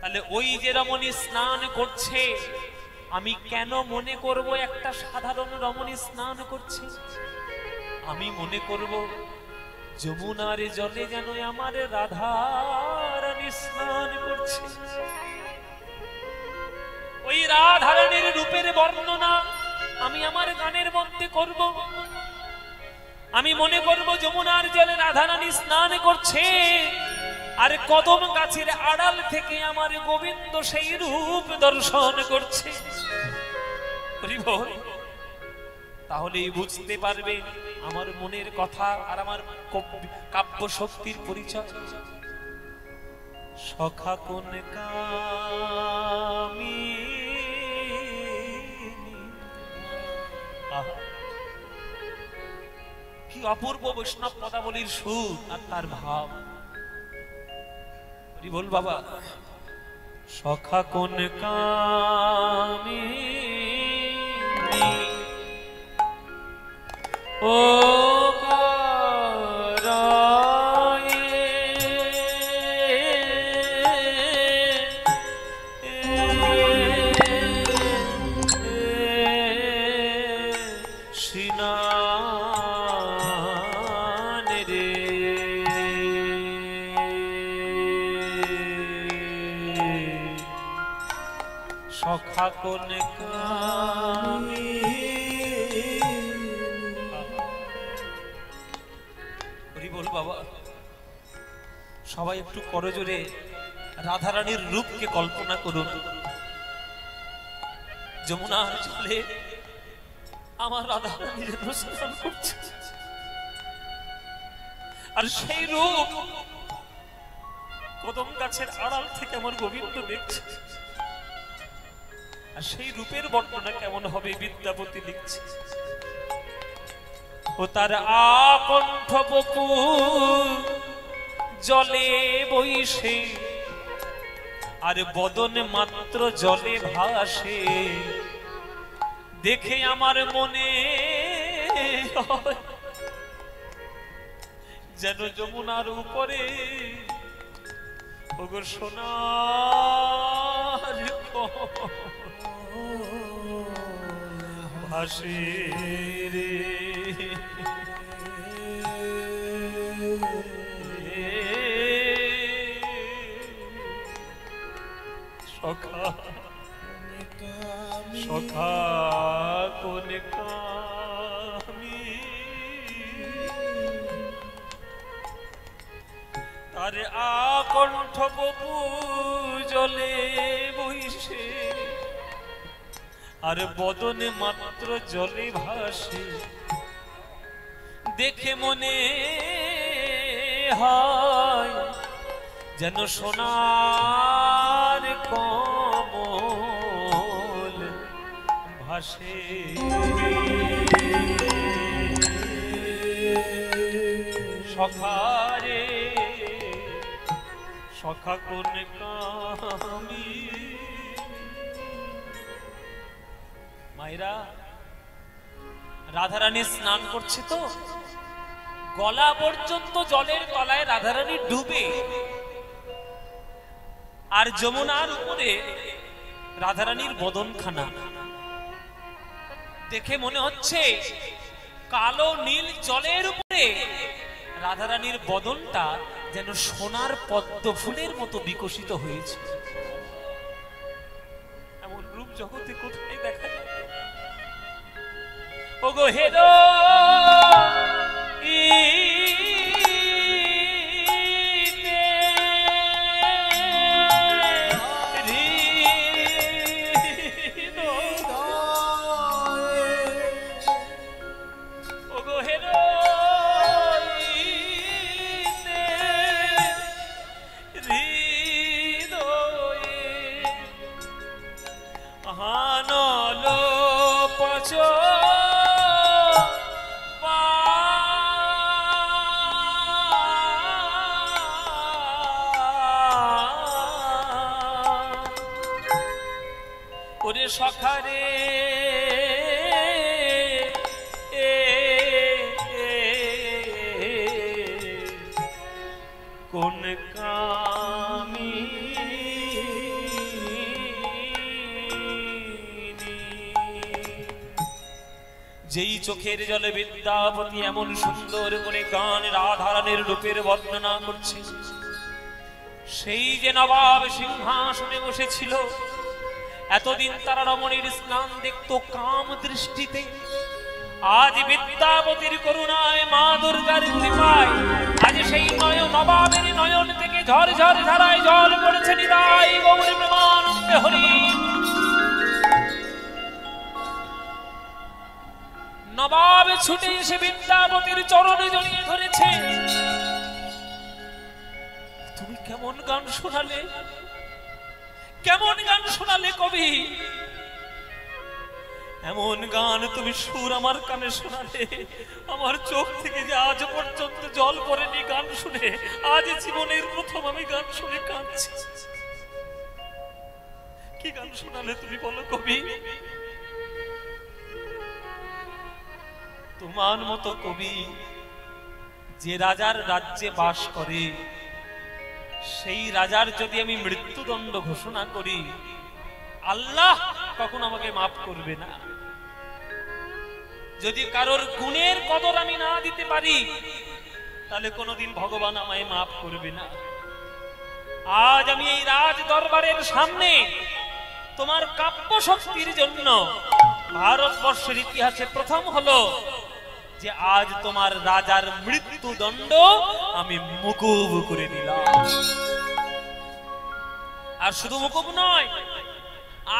তাহলে ওই যে রমণী স্নান করছে, আমি কেন মনে করব একটা সাধারণ রমণী স্নান করছে? আমি মনে করব যমুনার জলে যেন আমার রাধা রানী স্নান করছে। ওই রাধা রানীর রূপের বর্ণনা আমি আমার গানের মধ্যে করব। আমি মনে করব যমুনার জলে রাধা রানী স্নান করছে, আর কদম গাছের আড়াল থেকে আমার গোবিন্দ সেই রূপ দর্শন করছে। তাহলেই বুঝতে পারবে আমার মনের কথা আর আমার কাব্য শক্তির পরিচয়। সখা কোন কামি, কি অপূর্ব বৈষ্ণব পদাবলীর সুর আর তার ভাব। বল বাবা। সখা কোন কামি, ও সখা কোন কামি। বল বাবা। সবাই একটু করজোরে রাধারানীর রূপকে কল্পনা করুন। যমুনার জলে আমার রাধারানী স্নান করছে, আর সেই রূপ কদম গাছের আড়াল থেকে আমার গোবিন্দ দেখছে। আর সেই রূপের বর্ণনা কেমন হবে বিদ্যাপতি লিখছে, ও তার আকণ্ঠ বপু জলে বইসে, আর বদন মাত্র জলে ভাসে, দেখে আমার মনে যেন যমুনার উপরে ওগো সোনার ভাসে রে। সখা সখা কোন কামি, তার আকণ্ঠ বপু জলে বইসে, আর বদনে মাত্র জলে ভাসে, দেখে মনে হয় যেন সোনার কমল ভাসে। সখারে সখা কোন কামি। মায়েরা, রাধারানী স্নান করছে তো গলা পর্যন্ত জলের তলায় রাধারানী ডুবে, আর যমুনার উপরে রাধারানীর বদনখানা দেখে মনে হচ্ছে কালো নীল জলের উপরে রাধারানীর বদনটা যেন সোনার পদ্ম ফুলের মতো বিকশিত হয়েছে। এমন রূপ জগতে কোথায় দেখা যায়? ওগো হেরো সখারে কোন কামি। যেই চোখের জলে বিদ্যাপতি এমন সুন্দর করে গান রাধারানীর রূপের বর্ণনা করছে, সেই যে নবাব সিংহাসনে বসেছিল, এতদিন তারা রমণীর স্নান দেখতো কাম দৃষ্টিতে, আজ বিদ্যাপতির করুণায় মা দুর্গার কৃপায় আজ সেই নবাবের নয়ন থেকে ঝর ঝর ধারায় জল পড়েছে। নিতাই গৌর প্রেমানন্দে হরি। নবাব ছুটে এসে বিদ্যাপতির চরণে জড়িয়ে ধরেছে। তুমি কেমন গান শোনালে, কেমন গান শোনালে কবি, এমন গান তুমি সুর আমার কানে শোনালে, আমার চোখ থেকে যে আজ পর্যন্ত জল পড়েনি গান শুনে, আজ জীবনের প্রথম আমি গান শুনে কাঁদছি। কি গান শোনালে তুমি বলো কবি? তোমার মতো কবি যে রাজার রাজ্যে বাস করে, সেই রাজার যদি আমি মৃত্যুদণ্ড ঘোষণা করি, আল্লাহ কখনো আমাকে মাফ করবে না। যদি কারোর গুণের কদর আমি না দিতে পারি, তাহলে কোনোদিন ভগবান আমায় মাফ করবে না। আজ আমি এই রাজ দরবারের সামনে তোমার কাব্য শক্তির জন্য ভারতবর্ষের ইতিহাসে প্রথম হলো যে আজ তোমার রাজার মৃত্যুদণ্ড আমি মুকুব করে দিলাম। আর শুধু মুকুব নয়,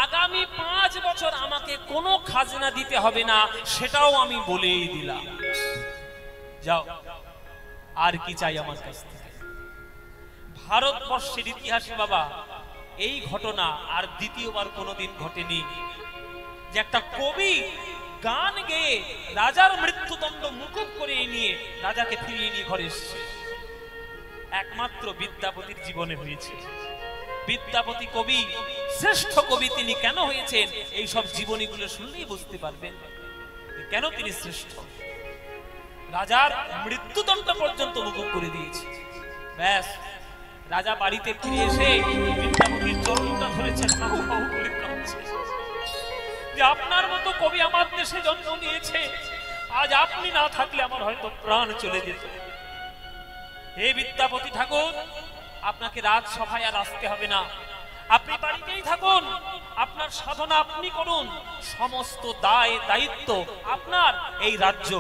আগামী 5 বছর আমাকে কোনো খাজনা দিতে হবে না, সেটাও আমি বলেই দিলাম। যাও, আর কি চাই আমার কাছ থেকে? ভারতবর্ষের ইতিহাসে বাবা এই ঘটনা আর দ্বিতীয়বার কোনোদিন ঘটেনি যে একটা কবি গান গেয়ে রাজার মৃত্যুদণ্ড মুকুব করে নিয়ে রাজাকে ফিরিয়ে নিয়ে ঘরে এসেছে। একমাত্র বিদ্যাপতির জীবনে হয়েছে। বিদ্যাপতি কবি, শ্রেষ্ঠ কবি তিনি কেন হয়েছেন এই সব জীবনীগুলো শুনলেই বুঝতে পারবেন কেন তিনি শ্রেষ্ঠ। রাজার মৃত্যুদণ্ড পর্যন্ত মুকুব করে দিয়েছে। ব্যাস, রাজা বাড়িতে ফিরে এসে বিদ্যাপতির চরণটা ধরেছেন, যে আপনার মতো কবি আমার দেশে জন্ম নিয়েছে, আজ আপনি না থাকলে আমার হয়তো প্রাণ চলে যেত। হে বিদ্যাপতি ঠাকুর, আপনাকে রাজসভায় আর আসতে হবে না, আপনি বাড়িতেই থাকুন, আপনার সাধনা আপনি করুন, সমস্ত দায় দায়িত্ব আপনার এই রাজ্য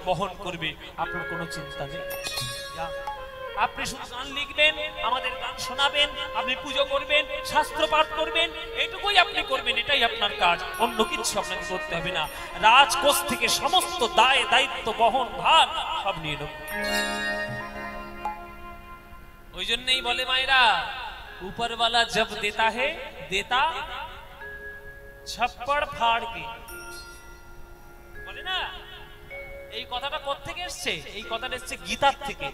বহন করবে, আপনার কোনো চিন্তা নেই। আপনি শুধু গান লিখবেন, আমাদের গান শোনাবেন, আপনি পুজো করবেন, শাস্ত্র পাঠ করবেন, এইটুকুই আপনি করবেন, এটাই আপনার কাজ, অন্য কিছু আপনাকে করতে হবে না। রাজকোষ থেকে সমস্ত দায় দায়িত্ব বহন ভার সব নিয়ে নেব। ওই জন্যই বলে মায়েরা, উপরওয়ালা জব দেতা হে দেতা ছপ্পড় ফাড় কে, বলে না। এই কথাটা কোত্থেকে এসছে? এই কথাটা এসছে গীতার থেকে।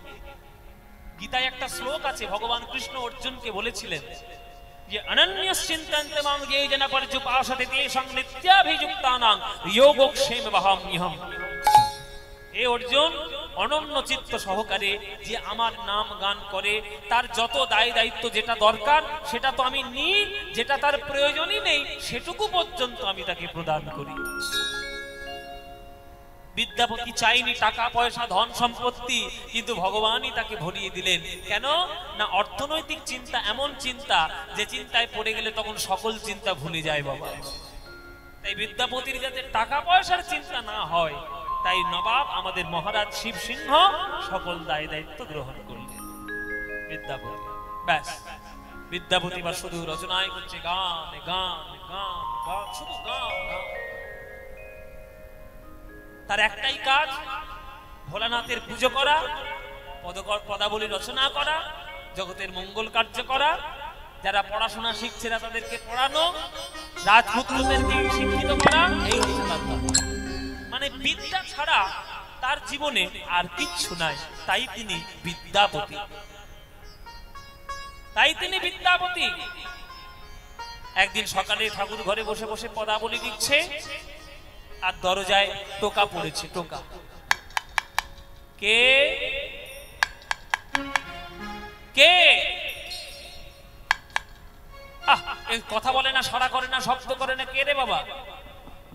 গীতায় একটা শ্লোক আছে, ভগবান কৃষ্ণ অর্জুনকে বলেছিলেন যে অনন্যশ্চিন্তন্তে মাং যে জন পর্যুপাসতে তেষাং নিত্যাভিযুক্তানাং যোগক্ষেমবহাম্যহম। হে অর্জুন, অনন্য চিত্ত সহকারে যে আমার নাম গান করে, তার যত দায় দায়িত্ব যেটা দরকার সেটা তো আমি নিই, যেটা তার প্রয়োজনই নেই সেটুকু পর্যন্ত আমি তাকে প্রদান করি। বিদ্যাপতি চাইনি টাকা পয়সা ধন সম্পত্তি, কিন্তু ভগবানই তাকে ভরিয়ে দিলেন। কেন না, অর্থনৈতিক চিন্তা এমন চিন্তা যে চিন্তায় পড়ে গেলে তখন সকল চিন্তা ভুলে যায় বাবা। তাই বিদ্যাপতির যাতে টাকা পয়সার চিন্তা না হয়, তাই নবাব আমাদের মহারাজ শিব সিংহ সকল দায় দায়িত্ব গ্রহণ করলেন বিদ্যাপতি। ব্যাস, বিদ্যাপতি বা শুধু রচনায় করছে গান গান গান গান, শুধু গান গান। তার একটাই কাজ, ভোলানাথের পুজো করা, পদাবলী রচনা করা, জগতের মঙ্গল কার্য করা, যারা পড়াশোনা শিখছে না তাদেরকে পড়ানো, রাজপুত্রদেরকে শিক্ষিত করা, এই হচ্ছে তার কাজ। মানে বিদ্যা ছাড়া তার জীবনে আর কিচ্ছু নাই। তাই তিনি বিদ্যাপতি, তাই তিনি বিদ্যাপতি। একদিন সকালে ঠাকুর ঘরে বসে বসে পদাবলী লিখছে, আর দরজায় টোকা পড়েছে। টোকা কে? কে? কথা বলে না, সরা করে না, শব্দ করে না, কে রে বাবা?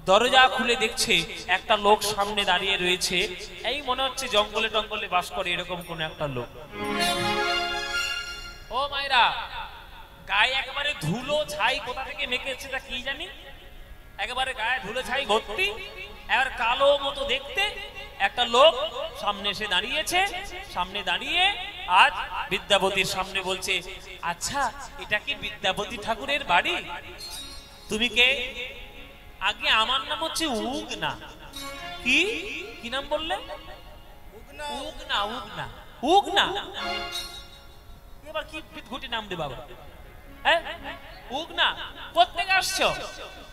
দরজা খুলে দেখছে একটা লোক সামনে দাঁড়িয়ে রয়েছে। এই মনে হচ্ছে জঙ্গলে টঙ্গলে বাস করে এরকম কোন একটা লোক। ও মায়েরা, গায়ে একেবারে ধুলো ছাই কোথা থেকে মেখেছে তা কি জানি, একেবারে গায়ে ধুলো ছাই ভর্তি, এবার কালো মতো দেখতে একটা লোক সামনে এসে দাঁড়িয়েছে। সামনে দাঁড়িয়ে আজ বিদ্যাপতির সামনে বলছে, আচ্ছা এটা কি বিদ্যাপতি ঠাকুরের বাড়ি? তুমি কে? আগে আমার নাম হচ্ছে উগনা। কি কি নাম বললে? উগনা। উগনা উগনা এবার কি ঘুটি নাম রে বাবা? হ্যাঁ, উগনা কোত্থেকে আসছো?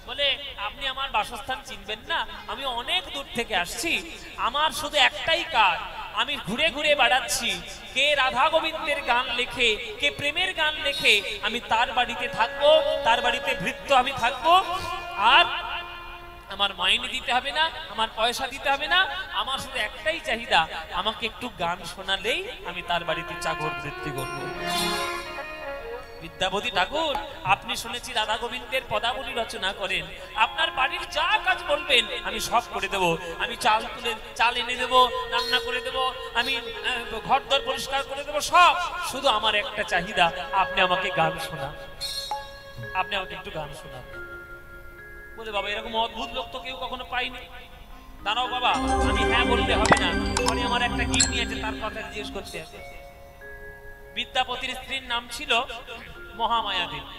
বলে আপনি আমার বাসস্থান চিনবেন না, আমি অনেক দূর থেকে আসছি, আমার শুধু একটাই কাজ, আমি ঘুরে ঘুরে বেড়াচ্ছি, কে রাধা গোবিন্দের গান লেখে, কে প্রেমের গান লেখে, আমি তার বাড়িতে থাকবো, তার বাড়িতে ভৃত্য আমি থাকবো, আর আমার মাইনে দিতে হবে না, আমার পয়সা দিতে হবে না, আমার শুধু একটাই চাহিদা, আমাকে একটু গান শোনালেই আমি তার বাড়িতে চাকর বৃত্তি করবো। বিদ্যাপতি ঠাকুর, আপনি শুনেছি রাধা গোবিন্দের পদাবলী রচনা করেন, আপনার বাড়ির যা কাজ বলবেন আমি সব করে দেব, আমি চাল এনে দেবো, রান্না করে দেব, আমি ঘরদর পরিষ্কার করে দেবো, সব। শুধু আমার একটা চাহিদা, আপনি আমাকে গান শোনান, আপনি আমাকে একটু গান শোনান। বলে বাবা এরকম অদ্ভুত লোক তো কেউ কখনো পাইনি। দাঁড়াও বাবা, আমি হ্যাঁ বললে হবে না, মানে আমার একটা গিন্নি আছে, তার কথা জিজ্ঞেস করতে হবে। বিদ্যাপতির স্ত্রীর নাম ছিল মহামায়া দেবী।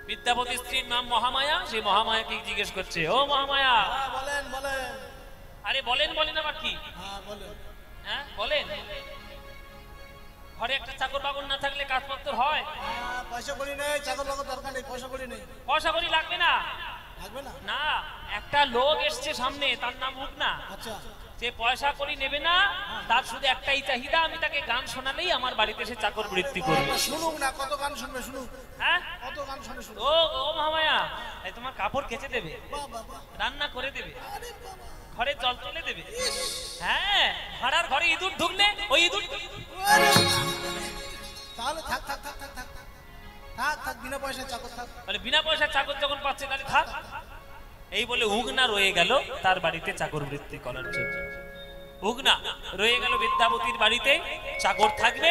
বিদ্যাপতির স্ত্রীর নাম মহামায়া। সেই মহামায়াকে জিজ্ঞেস করছে, ও মহামায়া, বলেন বলেন। আরে বলেন বলেন আবার কি? হ্যাঁ বলেন। হ্যাঁ বলেন। ঘরে একটা চাকর বাকর না থাকলে কাজপত্র হয়? পয়সা করি নেই, চাকর বাকর দরকার নেই, পয়সা করি নেই। পয়সা করি লাগবে না। লাগবে না? না, একটা লোক এসছে সামনে, তার নাম উগনা। আচ্ছা, যে পয়সা করি নেবে না, তার শুধু একটাই চাহিদা, আমি তাকে গান শোনালেই আমার বাড়িতে এসে চাকর বৃত্তি করবে। শুনুক না, কত গান শুনবে, শুনুক। হ্যাঁ, কত গান শুনে শুনুক। ও ও মহামায়া, এই তোমার কাপড় কেচে দেবে, বাহ বাহ বাহ, রান্না করে দেবে, আরে বাবা, ঘরে জল তুলে দেবে। হ্যাঁ, ভাড়ার ঘরে ইঁদুর ঢুকলে ওই ইঁদুর। আরে তাহলে থাক থাক থাক থাক থাক থাক থাক, বিনা পয়সায় চাকর থাক। মানে বিনা পয়সা চাকর যখন পাচ্ছে তাহলে থাক। এই বলে উগনা রয়ে গেল তার বাড়িতে চাকর বৃত্তি করার জন্য। উগনা রয়ে গেল বিদ্যাপতির বাড়িতে, চাকর থাকবে।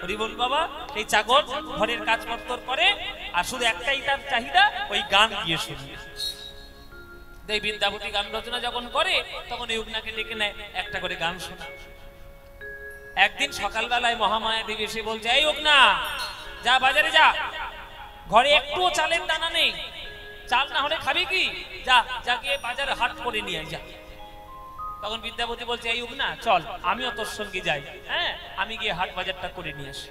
হরিবল বাবা, সেই চাকর ঘরের কাজপত্র করে, আর শুধু একটাই তার চাহিদা, ওই গান গিয়ে শুনবে। এই বিদ্যাপতি গান রচনা যখন করে, তখন এই উগনাকে ডেকে নেয়, একটা করে গান শোনা। একদিন সকালবেলায় মহামায়া দেবী এসে বলছে, এই উগনা, যা বাজারে যা, ঘরে একটুও চালের দানা নেই, চাল না হলে খাবি কি, যা যা গিয়ে বাজারে হাট করে নিয়ে যা। তখন বিদ্যাপতি বলছে, এই উগনা চল, আমিও তোর সঙ্গে যাই। হ্যাঁ, আমি গিয়ে হাট বাজারটা করে নিয়ে আসি।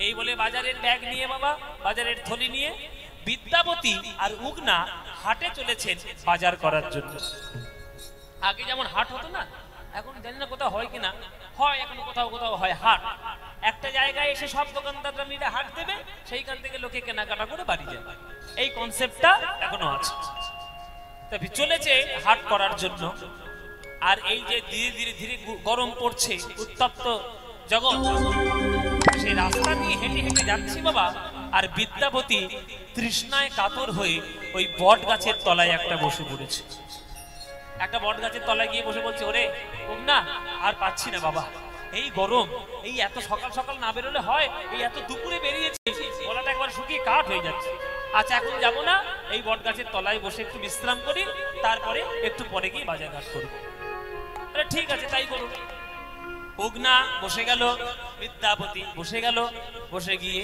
এই বলে বাজারের ব্যাগ নিয়ে, বাবা বাজারের থলি নিয়ে বিদ্যাপতি আর উগনা হাটে চলেছেন বাজার করার জন্য। আগে যেমন হাট হতো না, এখন জানি না কোথাও হয় কিনা, হয় এখনো কোথাও কোথাও হয় হাট। একটা জায়গায় এসে সব দোকানদাররা মিলে হাট দেবে, সেইখান থেকে লোকে কেনাকাটা করে বাড়ি যাবে। এই কনসেপ্টটা এখনো আছে। তবে চলেছে হাট করার জন্য। আর এই যে ধীরে ধীরে ধীরে গরম পড়ছে, উত্তপ্ত জগৎ, সেই রাস্তা দিয়ে হেঁটে হেঁটে যাচ্ছি বাবা। আর বিদ্যাপতি তৃষ্ণায় কাতর হয়ে ওই বট গাছের তলায় একটা বসে পড়েছে। একটা বট গাছের তলায় গিয়ে বসে বলছে, ওরে উগনা, আর পাচ্ছি না বাবা, এই গরম, এই এত সকাল সকাল না বেরোলে হয়, এই এত দুপুরে বেরিয়েছে, গলাটা একবার শুকিয়ে কাঠ হয়ে যাচ্ছে। আচ্ছা, এখন যাবো না, এই বট গাছের তলায় বসে একটু বিশ্রাম করি, তারপরে একটু পরে গিয়ে বাজারঘাট করবো। আরে ঠিক আছে, তাই করুন। উগনা বসে গেল, বিদ্যাপতি বসে গেল। বসে গিয়ে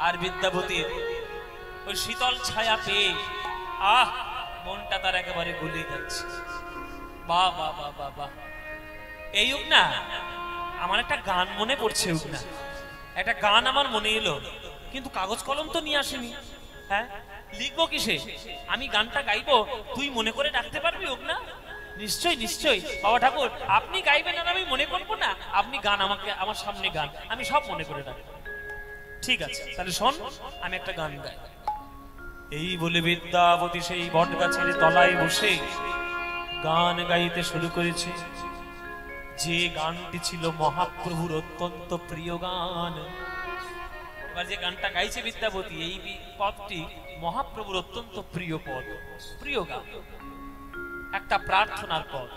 আর বিদ্যাপতির ওই শীতল ছায়া পেয়ে মনটা তার একেবারে গলে যাচ্ছে। বাহ বাহ বাহ বাহ বাহ, এই উগনা, আমার একটা গান মনে পড়ছে। উগনা, একটা গান আমার মনে এলো, কিন্তু কাগজ কলম তো নিয়ে আসেনি। হ্যাঁ, লিখবো কিসে? আমি গানটা গাইবো, তুই মনে করে ডাকতে পারবি উগনা? নিশ্চয়ই নিশ্চয়ই বাবা ঠাকুর, আপনি গাইবেন আর আমি মনে করবো না? আপনি গান আমাকে, আমার সামনে গান, আমি সব মনে করে রাখবো। ঠিক আছে, তাহলে শোন, আমি একটা গান গাই। এই বলে বিদ্যাপতি সেই বট গাছের তলায় বসে গান গাইতে শুরু করেছে। যে গানটি ছিল মহাপ্রভুর অত্যন্ত প্রিয় গান। এবার যে গানটা গাইছে বিদ্যাপতি, এই পদটি মহাপ্রভুর অত্যন্ত প্রিয় পদ, প্রিয় গান, একটা প্রার্থনার পদ।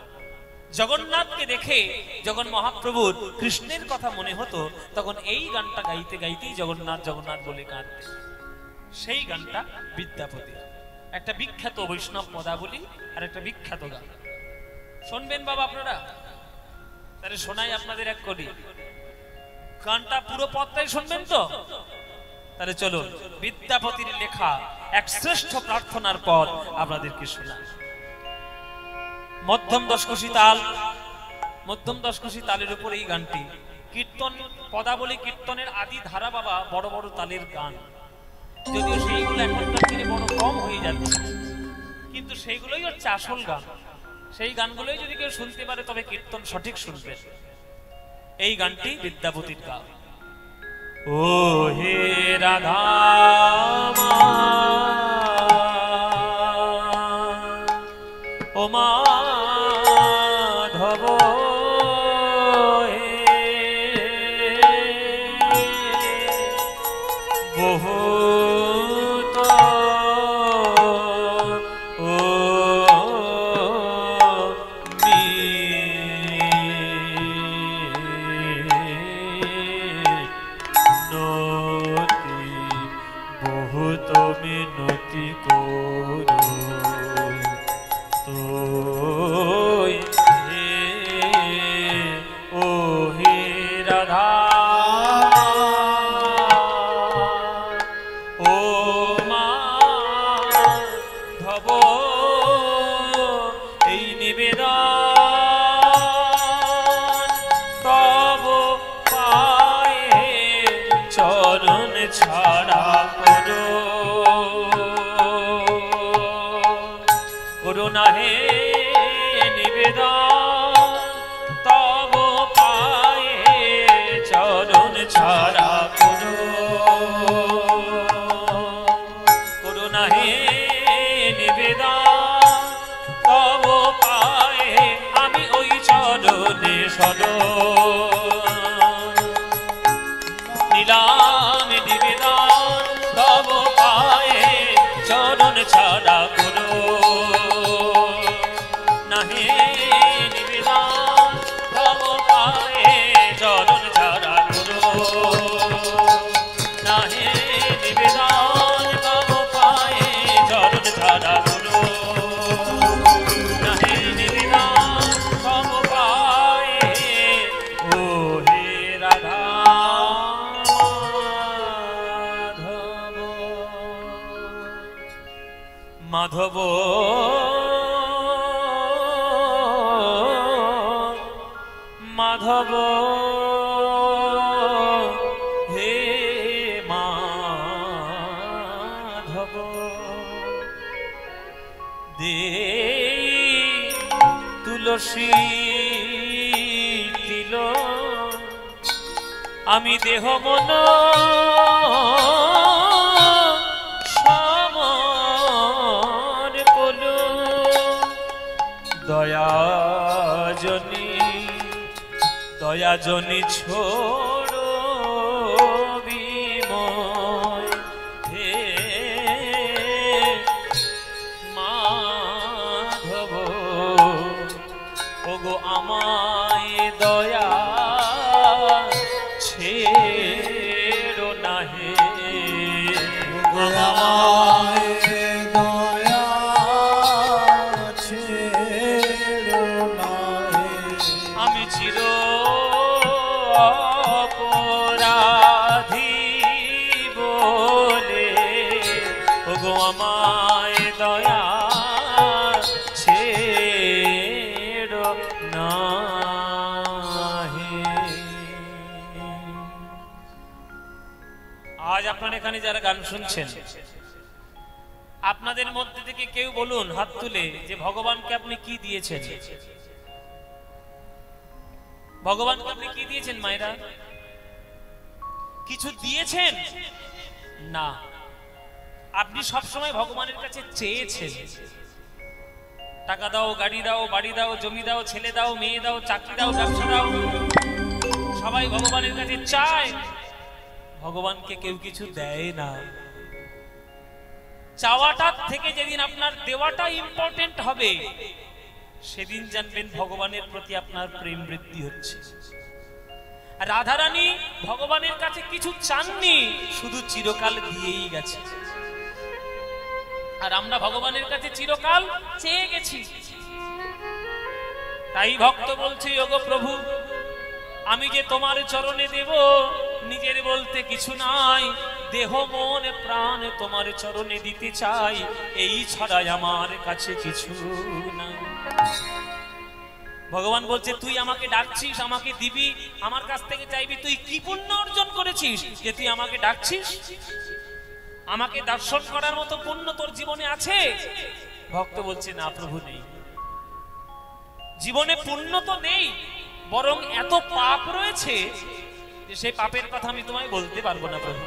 জগন্নাথকে দেখে যখন মহাপ্রভুর কৃষ্ণের কথা মনে হতো, তখন এই গানটা গাইতে গাইতেই জগন্নাথ জগন্নাথ বলে কাঁদতেন। সেই গানটা বিদ্যাপতি, একটা বিখ্যাত বৈষ্ণব পদাবলী আর একটা বিখ্যাত গান। শুনবেন বাবা আপনারা? তাহলে শোনাই আপনাদের এক কলি। গানটা পুরো পদটাই শুনবেন তো? তাহলে চলুন, বিদ্যাপতির লেখা এক শ্রেষ্ঠ প্রার্থনার পদ আপনাদেরকে শোনাই। মধ্যম দশকোষী তাল, মধ্যম দশকোষী তালের উপর এই গানটি। কীর্তন পদাবলী, কীর্তনের আদি ধারা বাবা বড় বড় তালের গান, যদিও সেইগুলো এখনকার দিনে বড় কম হয়ে যাচ্ছে, কিন্তু সেইগুলোই হচ্ছে আসল গান। সেই গানগুলোই যদি কেউ শুনতে পারে, তবে কীর্তন সঠিক শুনবে। এই গানটি বিদ্যাপতির গান। ও হে রাধা ও মাধব, বহুত ও মিনতি ছাড়া করুণা হে নিবেদন তব পায়ে চরণ ছাড়া করুণা হে নিবেদন তব পায়ে আমি ওই চরণে নিলাম নিবেদন তব পায়ে চরণ ছাড়া নাহে নিবেদন তব পায়ে চরণ ছাড়া নাহে নিবেদন তব পায়ে চরণ ছাড়া নাহে নিবেদন তব পায়ে ও হে রাধা মাধব মাধব হে মাধব দে তুলসী তিল আমি দেহ মন দয়া জনি ছোড়ো বিময় হে মাধব ওগো আমায় দয়া ছেড়ো না হে আমায় দয়া ছেড়ো না হে আমি চির অপরাধী বলে ওগো আমায় দয়া ছেড়ো না হে। আজ আপনারা এখানে যারা গান শুনছেন আপনাদের মধ্যে থেকে কেউ বলুন হাত তুলে যে ভগবানকে আপনি কি দিয়েছেন? ভগবানকে আপনি কি দিয়েছেন মায়েরা? কিছু দিয়েছেন না, আপনি সবসময় ভগবানের কাছে চেয়েছেন টাকা দাও, গাড়ি দাও, বাড়ি দাও, জমি দাও, ছেলে দাও, মেয়ে দাও, চাকরি দাও, ব্যবসা দাও। সবাই ভগবানের কাছে চায়, ভগবানকে কেউ কিছু দেয় না। চাওয়াটার থেকে যেদিন আপনার দেওয়াটা ইম্পর্টেন্ট হবে সেদিন জানবেন ভগবানের প্রতি আপনার প্রেম বৃদ্ধি হচ্ছে। রাধারানী ভগবানের কাছে কিছু চাননি, শুধু চিরকাল দিয়েই গেছে। আর আমরা ভগবানের কাছে চিরকাল চেয়ে গেছি। তাই ভক্ত বলছে, ওগো প্রভু আমি যে তোমার চরণে দেব, নিজের বলতে কিছু নাই, দেহ মন প্রাণ তোমার চরণে দিতে চাই, এই ছাড়া আমার কাছে কিছু নাই। ভগবান বলছে তুই আমাকে ডাকছিস, আমাকে দিবি, আমার কাছ থেকে চাইবি, তুই কি পুণ্য অর্জন করেছিস যে তুই আমাকে ডাকছিস? আমাকে দর্শন করার মতো পুণ্য তোর জীবনে আছে? ভক্ত বলছে না প্রভু নেই, জীবনে পুণ্য তো নেই, বরং এত পাপ রয়েছে যে সেই পাপের কথা আমি তোমায় বলতে পারবো না প্রভু।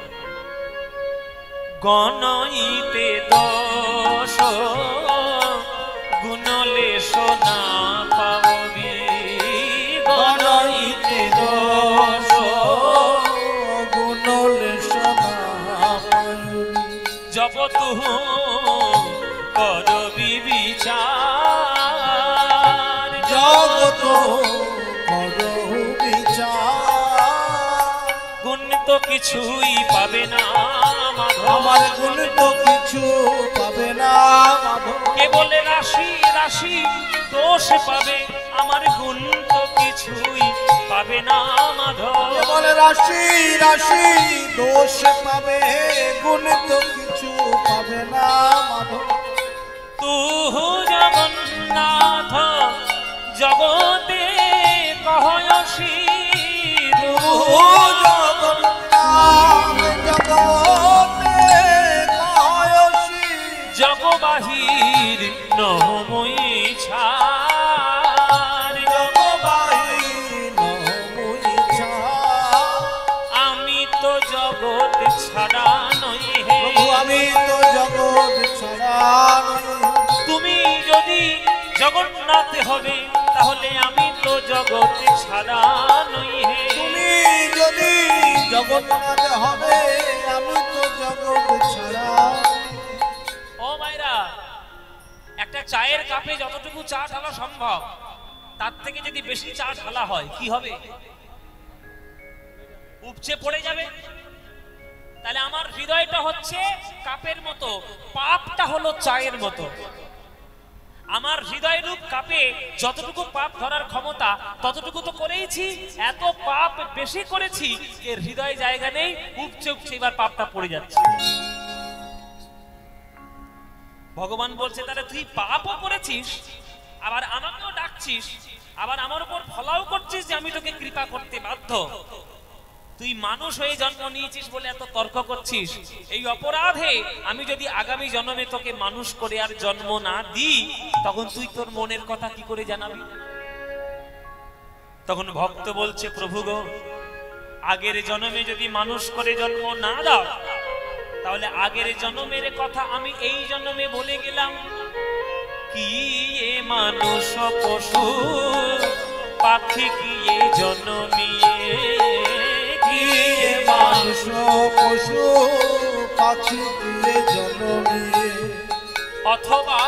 গণইতে দোষ গুণলেশ না পাবি, গণইতে দোষ গুণলেশ না পাবি, জব তুহু করবি বিচার, জগত করহু বিচার, গুণ তো কিছুই পাবে না মাধব, আমার গুণ তো কিছু পাবে না মাধব, কেবল রাশি রাশি দোষ পাবে, আমার গুণ তো কিছুই পাবে না মাধব, কেবল রাশি রাশি দোষ পাবে, গুণ তো কিছু পাবে না মাধব। তুহু জগন্নাথ জগতে কহয়সি, জগন্নাথ জগতে জগৎ ছাড়া নই হে প্রভু আমি তো জগৎ ছাড়া নই। তুমি যদি জগন্নাথ হবে তাহলে আমি তো জগৎ ছাড়া নই হে তুমি যদি জগন্নাথ হবে আমি তো জগৎ ছাড়া। ও মায়েরা, একটা চায়ের কাপে যতটুকু চা ঢালা সম্ভব তার থেকে যদি বেশি চা ঢালা হয় কি হবে? উপচে পড়ে যাবে। তাহলে আমার হৃদয়টা হচ্ছে কাপের মতো, পাপটা হলো চায়ের মতো। আমার হৃদয় রূপ কাপে যতটুকু পাপ ধরার ক্ষমতা ততটুকু তো করেইছি, এত পাপ বেশি করেছি এর হৃদয় জায়গা নেই, উপচে উপচে এবার পাপটা পড়ে যাচ্ছে। ভগবান বলছে তাহলে তুই পাপও করেছিস, আবার আমাকেও ডাকছিস, আবার আমার উপর ফলাও করছিস যে আমি তোকে কৃপা করতে বাধ্য। তুই মানুষ হয়ে জন্ম নিয়েছিস বলে এত তর্ক করছিস, এই অপরাধে আমি যদি আগামী জন্মে তোকে মানুষ করে আর জন্ম না দিই তখন তুই তোর মনের কথা কি করে জানাবি? তখন ভক্ত বলছে প্রভু গো, আগের জন্মে যদি মানুষ করে জন্ম না দাও তাহলে আগের জন্মের কথা আমি এই জন্মে বলে গেলাম। কি এ মানুষ পশু পাখি কি এ জন্মিয়ে, কি এ মানুষ পশু পাখি দিয়ে জন্মিয়ে, অথবা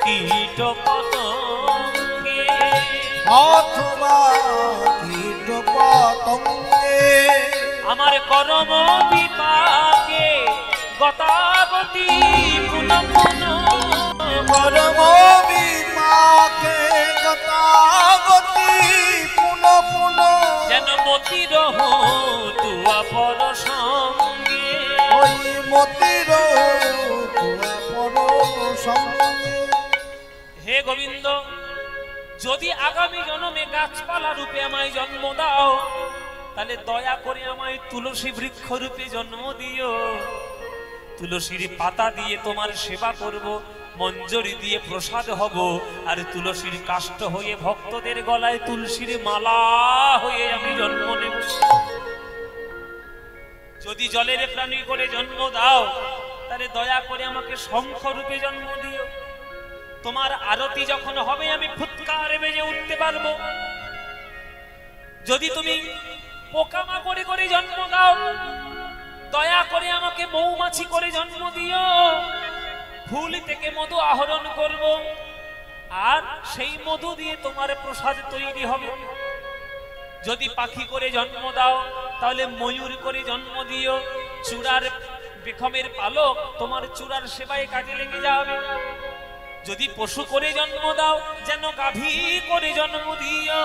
কীট পতঙ্গে, অথবা কীট পতঙ্গে আমার কর্ম বিপাকে গতাগতি পুনঃ পুনঃ, কর্ম বিপাকে গতাগতি পুনঃ পুনঃ, যেন মতির তুয়া পর সঙ্গে। ওই মতির পর সঙ্গে। হে গোবিন্দ, যদি আগামী জন্মে গাছপালা রূপে আমায় জন্ম দাও তাহলে দয়া করে আমায় তুলসী বৃক্ষ রূপে জন্ম দিও। তুলসীর পাতা দিয়ে তোমার সেবা করব, মঞ্জরি দিয়ে প্রসাদ হব, আর তুলসীর কাষ্ঠ হয়ে ভক্তদের গলায় তুলসীর মালা হয়ে আমি জন্ম নেব। যদি জলের প্রাণী করে জন্ম দাও তাহলে দয়া করে আমাকে শঙ্খ রূপে জন্ম দিও। তোমার আরতি যখন হবে আমি ফুৎকার বেজে উঠতে পারবো। যদি তুমি পোকামাকড়ে করে জন্ম দাও দয়া করে আমাকে মৌমাছি করে জন্ম দিও। ফুল থেকে মধু আহরণ করব, আর সেই মধু দিয়ে তোমার প্রসাদ তৈরি হবে। যদি পাখি করে জন্ম দাও তাহলে ময়ূর করে জন্ম দিও। চূড়ার বেখমের পালক তোমার চূড়ার সেবায় কাজে লেগে যাবে। যদি পশু করে জন্ম দাও যেন গাভী করে জন্ম দিও।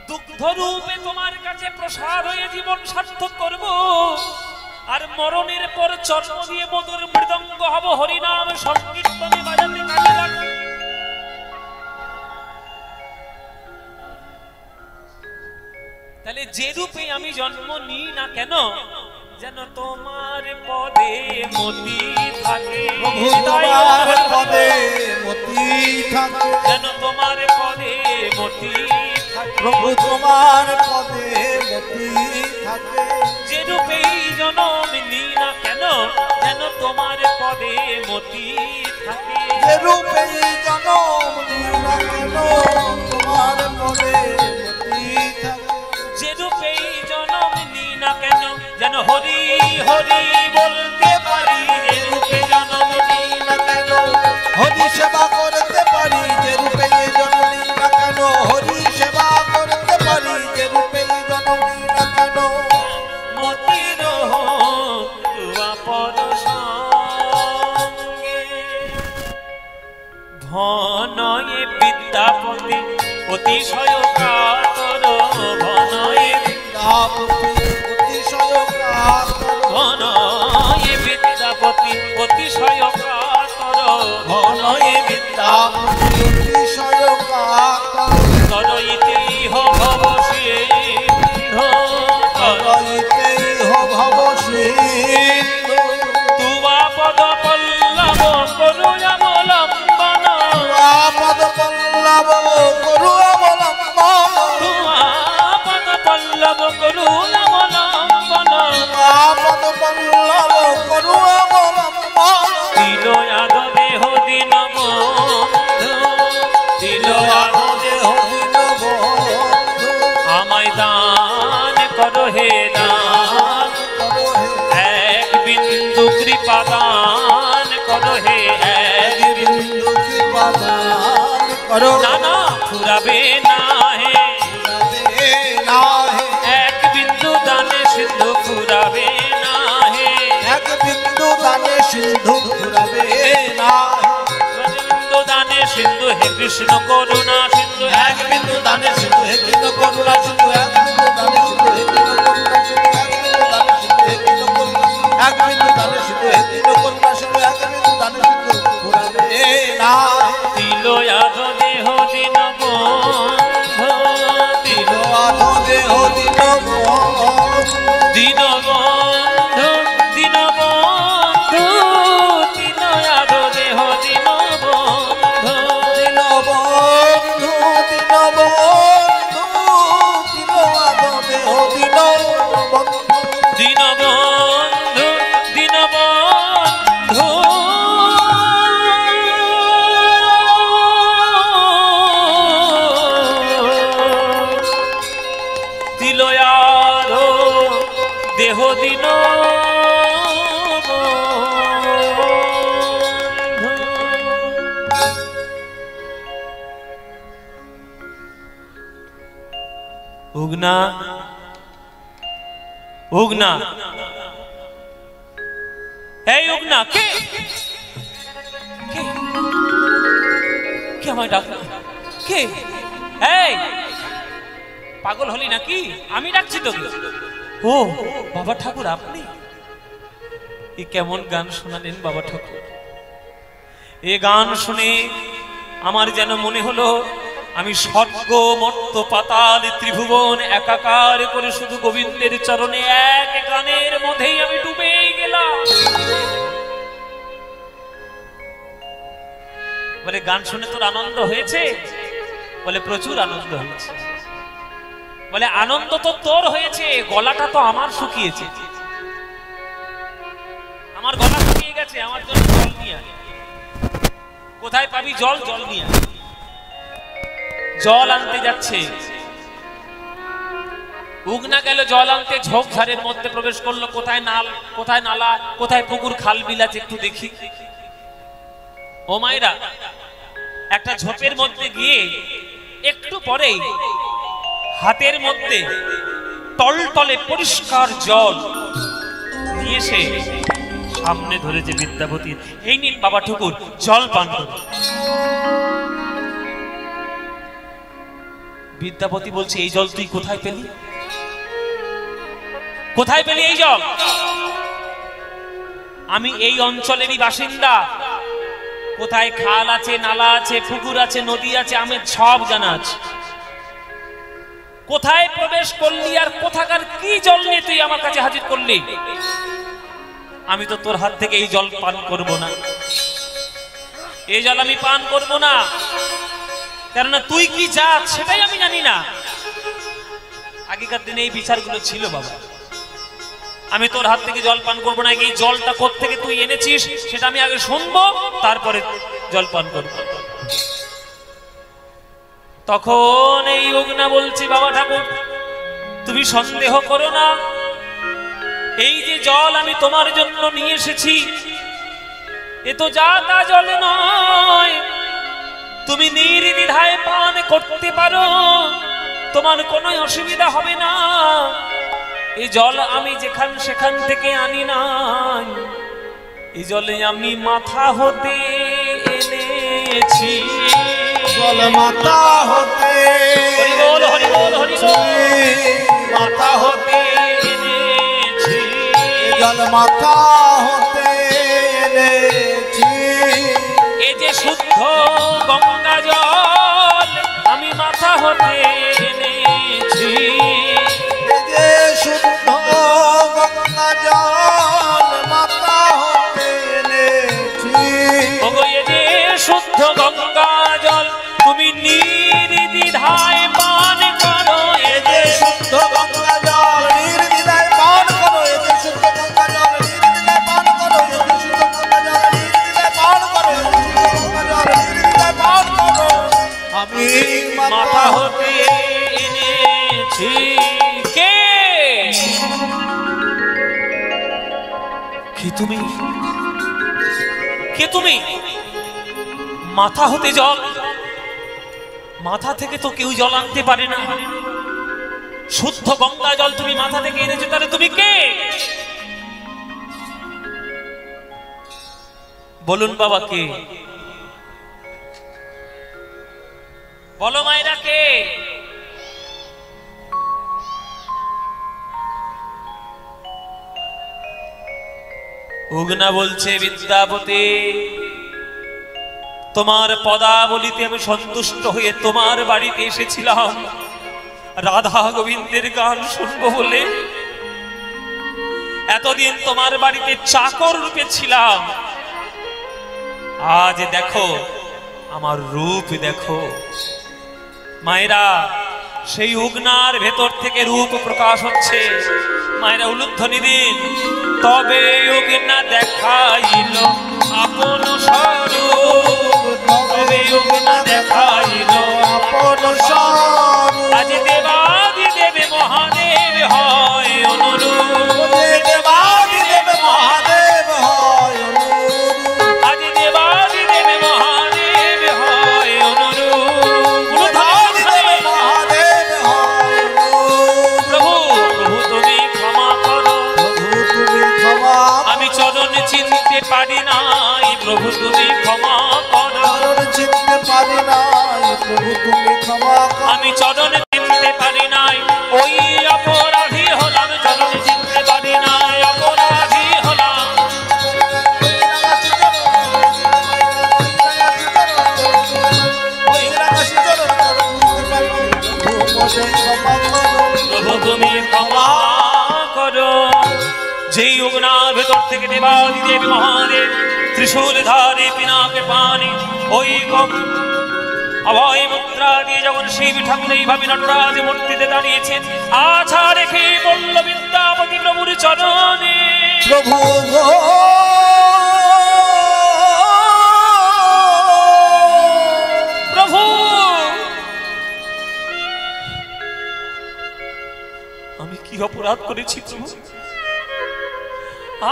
দুগ্ধ রূপে তোমার কাছে প্রসাদ হয়ে জীবন সার্থক করব, আর মরণের পর চর্ম দিয়ে মধুর মৃদঙ্গ হব, হরিনাম সংকীর্তনে বাজাতে কাজে লাগবে। তাহলে যে রূপে আমি জন্ম নিই না কেন যেন তোমার পদে মতি থাকে, প্রভু তোমার পদে মতি থাকে, যেন তোমার পদে মতি থাকে, প্রভু তোমার পদে মতি থাকে। যে রূপেই জন্ম নিই না কেন যেন তোমার পদে মতি থাকে, যে রূপে জনম নিই না কেন তোমার পদে মতি থাকে, যে রূপেই জন্ম নিই না কেন যেন হরি হরি বলতে পারি, যে রূপে জন্ম নিই না কেন হরি সেবা করতে পারি, যে রূপে জন্ম নিই না কেন হরি সেবা করতে পারি, যে রূপে জন্ম নিই না কেন মতির তুয়া পর সঙ্গে। ধনয়ে বিদ্যাপতি অতিশয় কাতর, ধনয়ে অতিশয় কাতর, ধনয়ে বিদ্যাপতি অতিশয় কাতর, ধনয়ে বিদ্যাপতি অতিশয় কাতর, তরইতেই ভব সিন্ধু, তরইতেই ভব সিন্ধু, তুয়া পদ পল্লব করুয়াবলম্বন, পদ পল্লব করু অবলম্বন, তুয়া পদ পল্লব করুয়াবলম্বন, দান করো হে দান, করো হে এক বিন্দু কৃপা দান করো হে, এক বিন্দু কৃপা দান করো, না না ফুরাবে না হে, ফুরাবে না হে, এক বিন্দু দানে সিন্ধু ফুরাবে না হে, এক বিন্দু দানে সিন্ধু ফুরাবে না হে, বিন্দু দানে সিন্ধু হে কৃষ্ণ করুণা সিন্ধু, এক বিন্দু দানে সিন্ধু হে কৃষ্ণ করুণা সিন্ধু, এক বিন্দু দানে সিন্ধু হে কৃষ্ণ করুণা সিন্ধু, এক বিন্দু দানে সিন্ধু হে কৃষ্ণ করুণা সিন্ধু, এক বিন্দু দানে সিন্ধু হে কৃষ্ণ করুণা সিন্ধু, এক বিন্দু দানে সিন্ধু ফুরাবে না হে। তিলয়াদ দেহ দিন বন্ধ, তিলয়াদ দেহ দিন বন্ধ, দিন বন্ধু দিন বন্ধু, তিলয়াদ দেহ দিন বন্ধু, দিন বন্ধু, দিন বন্ধু, তিলয়াদ দেহ দিন বন্ধু, দিন বন্ধু দিন বন্ধু, তিলয়াদ দেহ দিন উগনা উগনা, এই উগনা কে কে কে আমায় ডাকলো, কে এই পাগল হলি নাকি? আমি ডাকছি তোকে। ও বাবা ঠাকুর আপনি, এ কেমন গান শোনালেন বাবা ঠাকুর। এ গান শুনে আমার যেন মনে হলো আমি স্বর্গ মর্ত পাতাল ত্রিভুবন একাকার করে শুধু গোবিন্দের চরণে এক গানের মধ্যেই আমি ডুবে গেলাম। বলে গান শুনে তোর আনন্দ হয়েছে? বলে প্রচুর আনন্দ হয়েছে। বলে আনন্দ তো তোর হয়েছে, গলাটা তো আমার শুকিয়েছে, আমার গলা শুকিয়ে গেছে, আমার জন্য জল নিয়ে আয়। কোথায় পাবি জল? জল নিয়ে আয়। জল আনতে যাচ্ছে, উগনা গেল জল আনতে, ঝোপঝাড়ের মধ্যে প্রবেশ করলো। কোথায় নাল, কোথায় নালা, কোথায় পুকুর খাল বিল আছে একটু দেখি। ও মায়েরা, একটা ঝোপের মধ্যে গিয়ে একটু পরেই হাতের মধ্যে টলটলে পরিষ্কার জল নিয়ে এসে সামনে ধরেছে বিদ্যাপতির। এই নিন বাবা ঠাকুর জল পান করুন। বিদ্যাপতি বলছে এই জল তুই কোথায় পেলি? কোথায় পেলি এই জল? আমি এই অঞ্চলেরই বাসিন্দা, কোথায় খাল আছে, নালা আছে, পুকুর আছে, নদী আছে, আমি সব জানা আছে। কোথায় প্রবেশ করলি আর কোথাকার কি জল নিয়ে তুই আমার কাছে হাজির করলি? আমি তো তোর হাত থেকে এই জল পান করব না, এই জল আমি পান করব না, কেননা তুই কি জাত সেটাই আমি জানি না। আগেকার দিনে এই বিচারগুলো ছিল বাবা। আমি তোর হাত থেকে জল পান করবো না, এই জলটা কোত্থেকে তুই এনেছিস সেটা আমি আগে শুনবো, তারপরে জল পান করবো। তখন এই উগনা বলছি বাবা ঠাকুর তুমি সন্দেহ করো না, এই যে জল আমি তোমার জন্য নিয়ে এসেছি এ তো যা তা জল নয়, তুমি নির্দ্বিধায় পান করতে পারো, তোমার কোনো অসুবিধা হবে না। এই জল আমি যেখান সেখান থেকে আনি নাই, এই জলে আমি মাথা হতে এনেছি। জল মাতা হতে হরি বল হরি বল হরি বল, মাথা হতে এনেছি, জল মাতা হতে এনেছি। এ যে শুদ্ধ গঙ্গা জল আমি মাথা হতে এনেছি, যে শুদ্ধ গঙ্গা জল মাতা হতে এনেছি। ওগো এ যে শুদ্ধ গঙ্গা জল তুমি নির্দ্বিধায় পান করো, এ যে শুদ্ধ গঙ্গা জল নির্দ্বিধায় পান করো, এ যে শুদ্ধ গঙ্গা জল নির্দ্বিধায় পান করো, এ যে শুদ্ধ গঙ্গা জল নির্দ্বিধায় পান করো, এ যে শুদ্ধ গঙ্গা জল নির্দ্বিধায় পান করো। আমি মাথা হতে এনেছি। তুমি? কে তুমি? মাথা হতে জল, মাথা থেকে তো কেউ জল আনতে পারে না। শুদ্ধ গঙ্গা জল তুমি মাথা থেকে এনেছো, তাহলে তুমি কে? বলুন বাবা, কে? বলো মায়েরা, কে? উগনা বলছে, বিদ্যাপতি, তোমার পদাবলিতে আমি সন্তুষ্ট হয়ে তোমার বাড়িতে এসেছিলাম রাধা গোবিন্দের গান শুনবো বলে। এতদিন তোমার বাড়িতে চাকর রূপে ছিলাম, আজ দেখো আমার রূপ দেখো। মায়েরা, সেই উগনার ভেতর থেকে রূপ প্রকাশ হচ্ছে। মায়েরা উলুধ্বনি দিন। তবে উগনা দেখাইল আপন স্বরূপ, তবে উগনা দেখাইল আপন স্বরূপ। আজ দেবাদি দেবে মহাদেব হয় অনুরূপ, দেবাদি দেবে মহাদেব হয় অনুরূপ। আজ দেবাদি দেবে মহাদেব হয় অনুরূপ। দেবাদি দেবে মহাদেব হয় অনুরূপ। প্রভু, প্রভু তুমি ক্ষমা করো, প্রভু তুমি ক্ষমা আমি চরণ চিনতে পারি নাই। প্রভু তুমি ক্ষমা করো, চরণ চিনতে পারি নাই। প্রভু তুমি ক্ষমা করো। আমি চরণ চিনতে পারি নাই। ওই অপরাধী হলাম, চরণ চিনতে পারি নাই, অপরাধী হলাম। প্রভু তুমি ক্ষমা করো। যেই উগনার ভেতর থেকে দেবাদি দেব মহাদেব ত্রিশূল ধারে পিনাকে পানি, ওই অভয় মুদ্রা দিয়ে যখন শিব ঠাকুর এইভাবে নটরাজ মূর্তিতে দাঁড়িয়েছেন, আছা রেখে বলল বিদ্যাপতি প্রভুর চরণে, প্রভু গো প্রভু আমি কি অপরাধ করেছি প্রভু?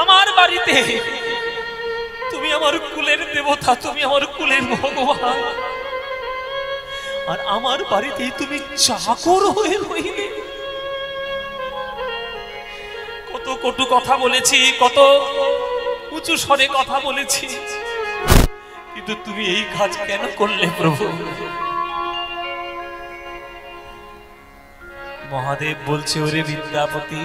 আমার বাড়িতে তুমি আমার কুলের দেবতা, তুমি আমার কুলের ভগবান, আর আমার বাড়িতে তুমি চাকর হয়ে রইলে। কত কটু কথা বলেছি, কত উঁচু স্বরে কথা বলেছি, কিন্তু তুমি এই কাজ কেন করলে প্রভু? মহাদেব বলছে, ওরে বিদ্যাপতি,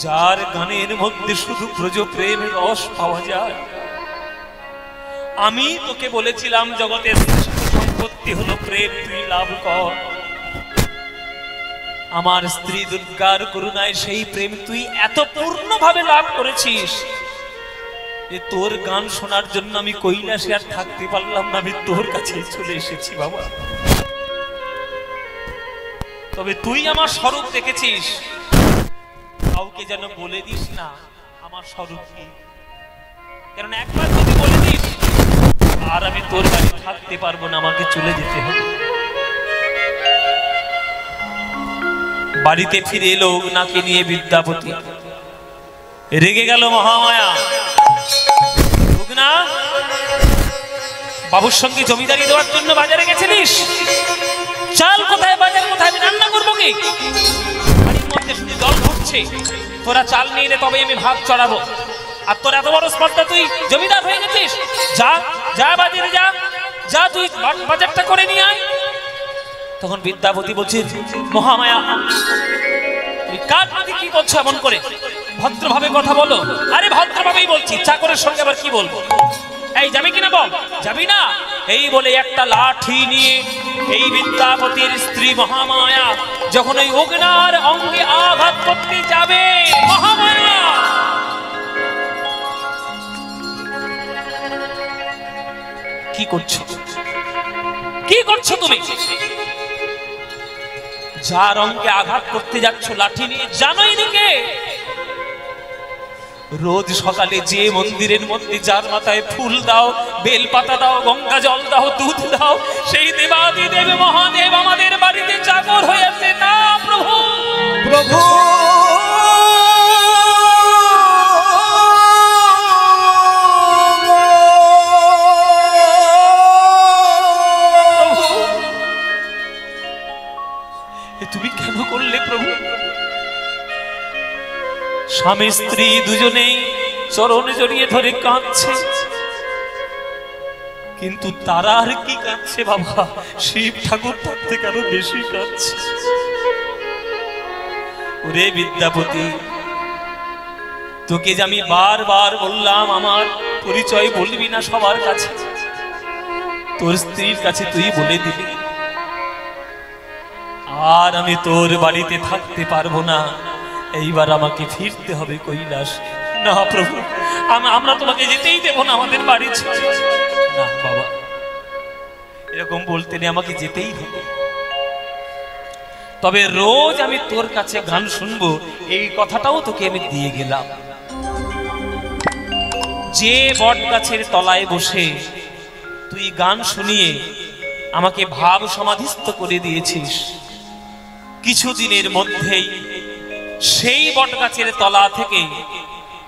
যার গানের মধ্যে শুধু ব্রজ প্রেম রস পাওয়া যায়, আমি তোকে বলেছিলাম জগতের শ্রেষ্ঠ সম্পত্তি হলো প্রেম, তুই লাভ কর। আমার স্ত্রী দুর্গার করুণায় সেই প্রেম তুই এত পূর্ণভাবে লাভ করেছিস যে তোর গান শোনার জন্য আমি কৈলাসে আর থাকতে পারলাম না, আমি তোর কাছে চলে এসেছি বাবা। তবে তুই আমার স্বরূপ দেখেছিস, কাউকে যেন বলে দিস না আমার স্বরূপ কি, কারণ একবার যদি বলে দিস আর আমি তোর বাড়ি থাকতে পারবো না, আমাকে চলে যেতে হবে। বাড়িতে ফিরে এলো উগনাকে নিয়ে বিদ্যাপতি। রেগে গেল মহামায়া। উগনা, বাবুর সঙ্গে জমিদারি দেওয়ার জন্য বাজারে গেছিলিস? চাল কোথায়, বাজার কোথায়, আমি রান্না করবো কি? বাড়ির মধ্যে শুধু জল ফুটছে, তোরা চাল নিয়ে এলে তবে আমি ভাত চড়াবো। আর তোর এত বড় স্পর্ধা, তুই জমিদার হয়ে গেছিস? যা যা বাজারে যা, যা তুই বাজারটা করে নিয়ে আয়। তখন বিদ্যাপতি বলছে, মহামায়া তুমি কার প্রতি কি বলছো এমন করে? ভদ্রভাবে কথা বলো। আরে ভদ্রভাবেই বলছি, চাকরের সঙ্গে আবার কি বলবো? এই যাবি কিনা বল। যাবি না? এই বলে একটা লাঠি নিয়ে এই বিদ্যাপতির স্ত্রী মহামায়া যখন ওই উগনার অঙ্গে আঘাত করতে যাবে, মহামায়া কি করছো? কি করছো তুমি? যার অঙ্গে আঘাত করতে যাচ্ছ লাঠি নিয়ে, জানোই দিকে রোজ সকালে যে মন্দিরের মধ্যে যার মাথায় ফুল দাও, বেল পাতা দাও, গঙ্গা জল দাও, দুধ দাও, সেই দেবাদি দেব মহাদেব আমাদের বাড়িতে চাকর হয়ে আসে না প্রভু। প্রভু করলে প্রভু? স্বামী স্ত্রী দুজনেই চরণ জড়িয়ে ধরে কাঁদছে, কিন্তু তারা আর কি কাঁদছে বাবা, শিব ঠাকুর তার থেকে আরো বেশি কাঁদছে। ওরে বিদ্যাপতি, তোকে যে আমি বারবার বললাম আমার পরিচয় বলবি না সবার কাছে, তোর স্ত্রীর কাছে তুই বলে দিবি, আর আমি তোর বাড়িতে থাকতে পারবো না, এইবার আমাকে ফিরতে হবে কৈলাস। না প্রভু, আমরা তোমাকে যেতেই দেব না আমাদের বাড়ি ছেড়ে। না বাবা, এরকম বলতে নেই, আমাকে যেতেই হবে। তবে রোজ আমি তোর কাছে গান শুনবো, এই কথাটাও তোকে আমি দিয়ে গেলাম। যে বট গাছের তলায় বসে তুই গান শুনিয়ে আমাকে ভাব সমাধিস্থ করে দিয়েছিস, কিছুদিনের মধ্যেই সেই বট গাছের তলা থেকে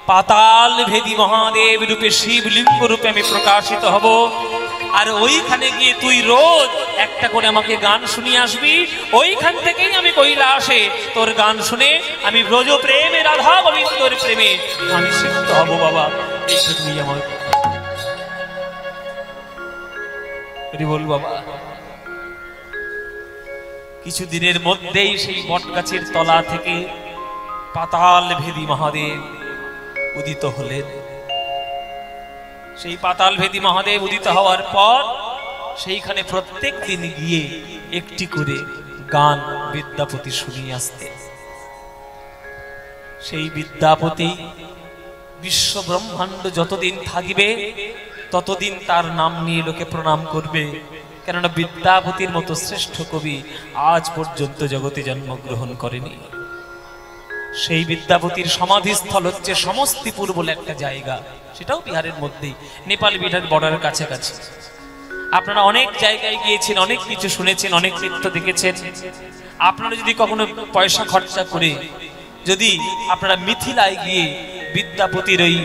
পাতাল ভেদী মহাদেব রূপে শিবলিঙ্গ রূপে আমি প্রকাশিত হব। আর ওইখানে গিয়ে তুই রোজ একটা করে আমাকে গান শুনিয়ে আসবি, ওইখান থেকেই আমি কৈলাসে তোর গান শুনে আমি ব্রজ প্রেমে রাধা গোবিন্দর প্রেমে আমি সিদ্ধ হব বাবা। এইটুকুই আমার বল বাবা। কিছুদিনের মধ্যেই সেই বট গাছের তলা থেকে পাতাল ভেদী মহাদেব উদিত হলেন। সেই পাতাল ভেদী মহাদেব উদিত হওয়ার পর সেইখানে প্রত্যেক দিন গিয়ে একটি করে গান বিদ্যাপতি শুনিয়ে আসতেন। সেই বিদ্যাপতি বিশ্ব ব্রহ্মাণ্ড যতদিন থাকবে ততদিন তার নাম নিয়ে লোকে প্রণাম করবে, কেননা বিদ্যাপতির মতো শ্রেষ্ঠ কবি আজ পর্যন্ত জগতে জন্মগ্রহণ করেনি। সেই বিদ্যাপতির সমাধিস্থল হচ্ছে সমস্তিপুর বলে একটা জায়গা, সেটাও বিহারের মধ্যেই, নেপাল বিহার বর্ডারের কাছাকাছি। আপনারা অনেক জায়গায় গিয়েছেন, অনেক কিছু শুনেছেন, অনেক নৃত্য দেখেছেন। আপনারা যদি কখনো পয়সা খরচা করে যদি আপনারা মিথিলায় গিয়ে বিদ্যাপতির ওই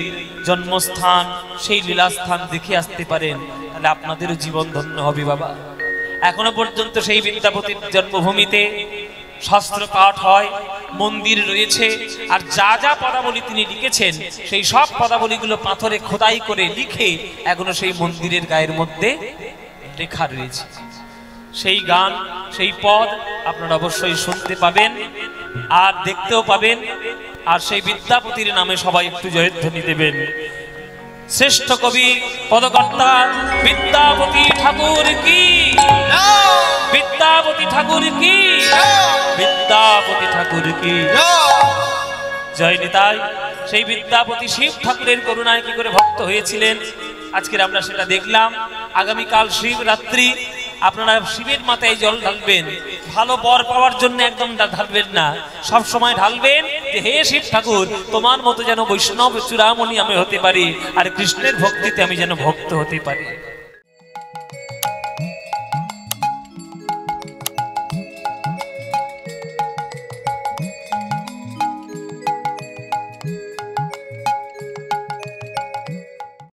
জন্মস্থান সেই লীলাস্থান দেখে আসতে পারেন, তাহলে আপনাদেরও জীবন ধন্য হবে বাবা। এখনো পর্যন্ত সেই বিদ্যাপতির জন্মভূমিতে শাস্ত্র পাঠ হয়, মন্দির রয়েছে, আর যা যা পদাবলী তিনি লিখেছেন সেই সব পদাবলীগুলো পাথরে খোদাই করে লিখে এখনো সেই মন্দিরের গায়ের মধ্যে লেখা রয়েছে। সেই গান সেই পদ আপনারা অবশ্যই শুনতে পাবেন আর দেখতেও পাবেন। আর সেই বিদ্যাপতির নামে সবাই একটু জয়ধ্বনি দেবেন। শ্রেষ্ঠ কবি পদকর্তা বিদ্যাপতি ঠাকুর কি, বিদ্যাপতি ঠাকুর কি, বিদ্যাপতি ঠাকুর কি জয় নিতাই। সেই বিদ্যাপতি শিব ঠাকুরের করুণায় কি করে ভক্ত হয়েছিলেন আজকের আমরা সেটা দেখলাম। আগামীকাল শিবরাত্রি, আপনারা শিবের মাথায় জল ঢালবেন, ভালো বর পাওয়ার জন্য একদম ঢালবেন না, সব সময় ঢালবেন যে হে শিব ঠাকুর, তোমার মতো যেন বৈষ্ণব চূড়ামণি আমি হতে পারি, আর কৃষ্ণের ভক্তিতে আমি যেন ভক্ত হতে পারি।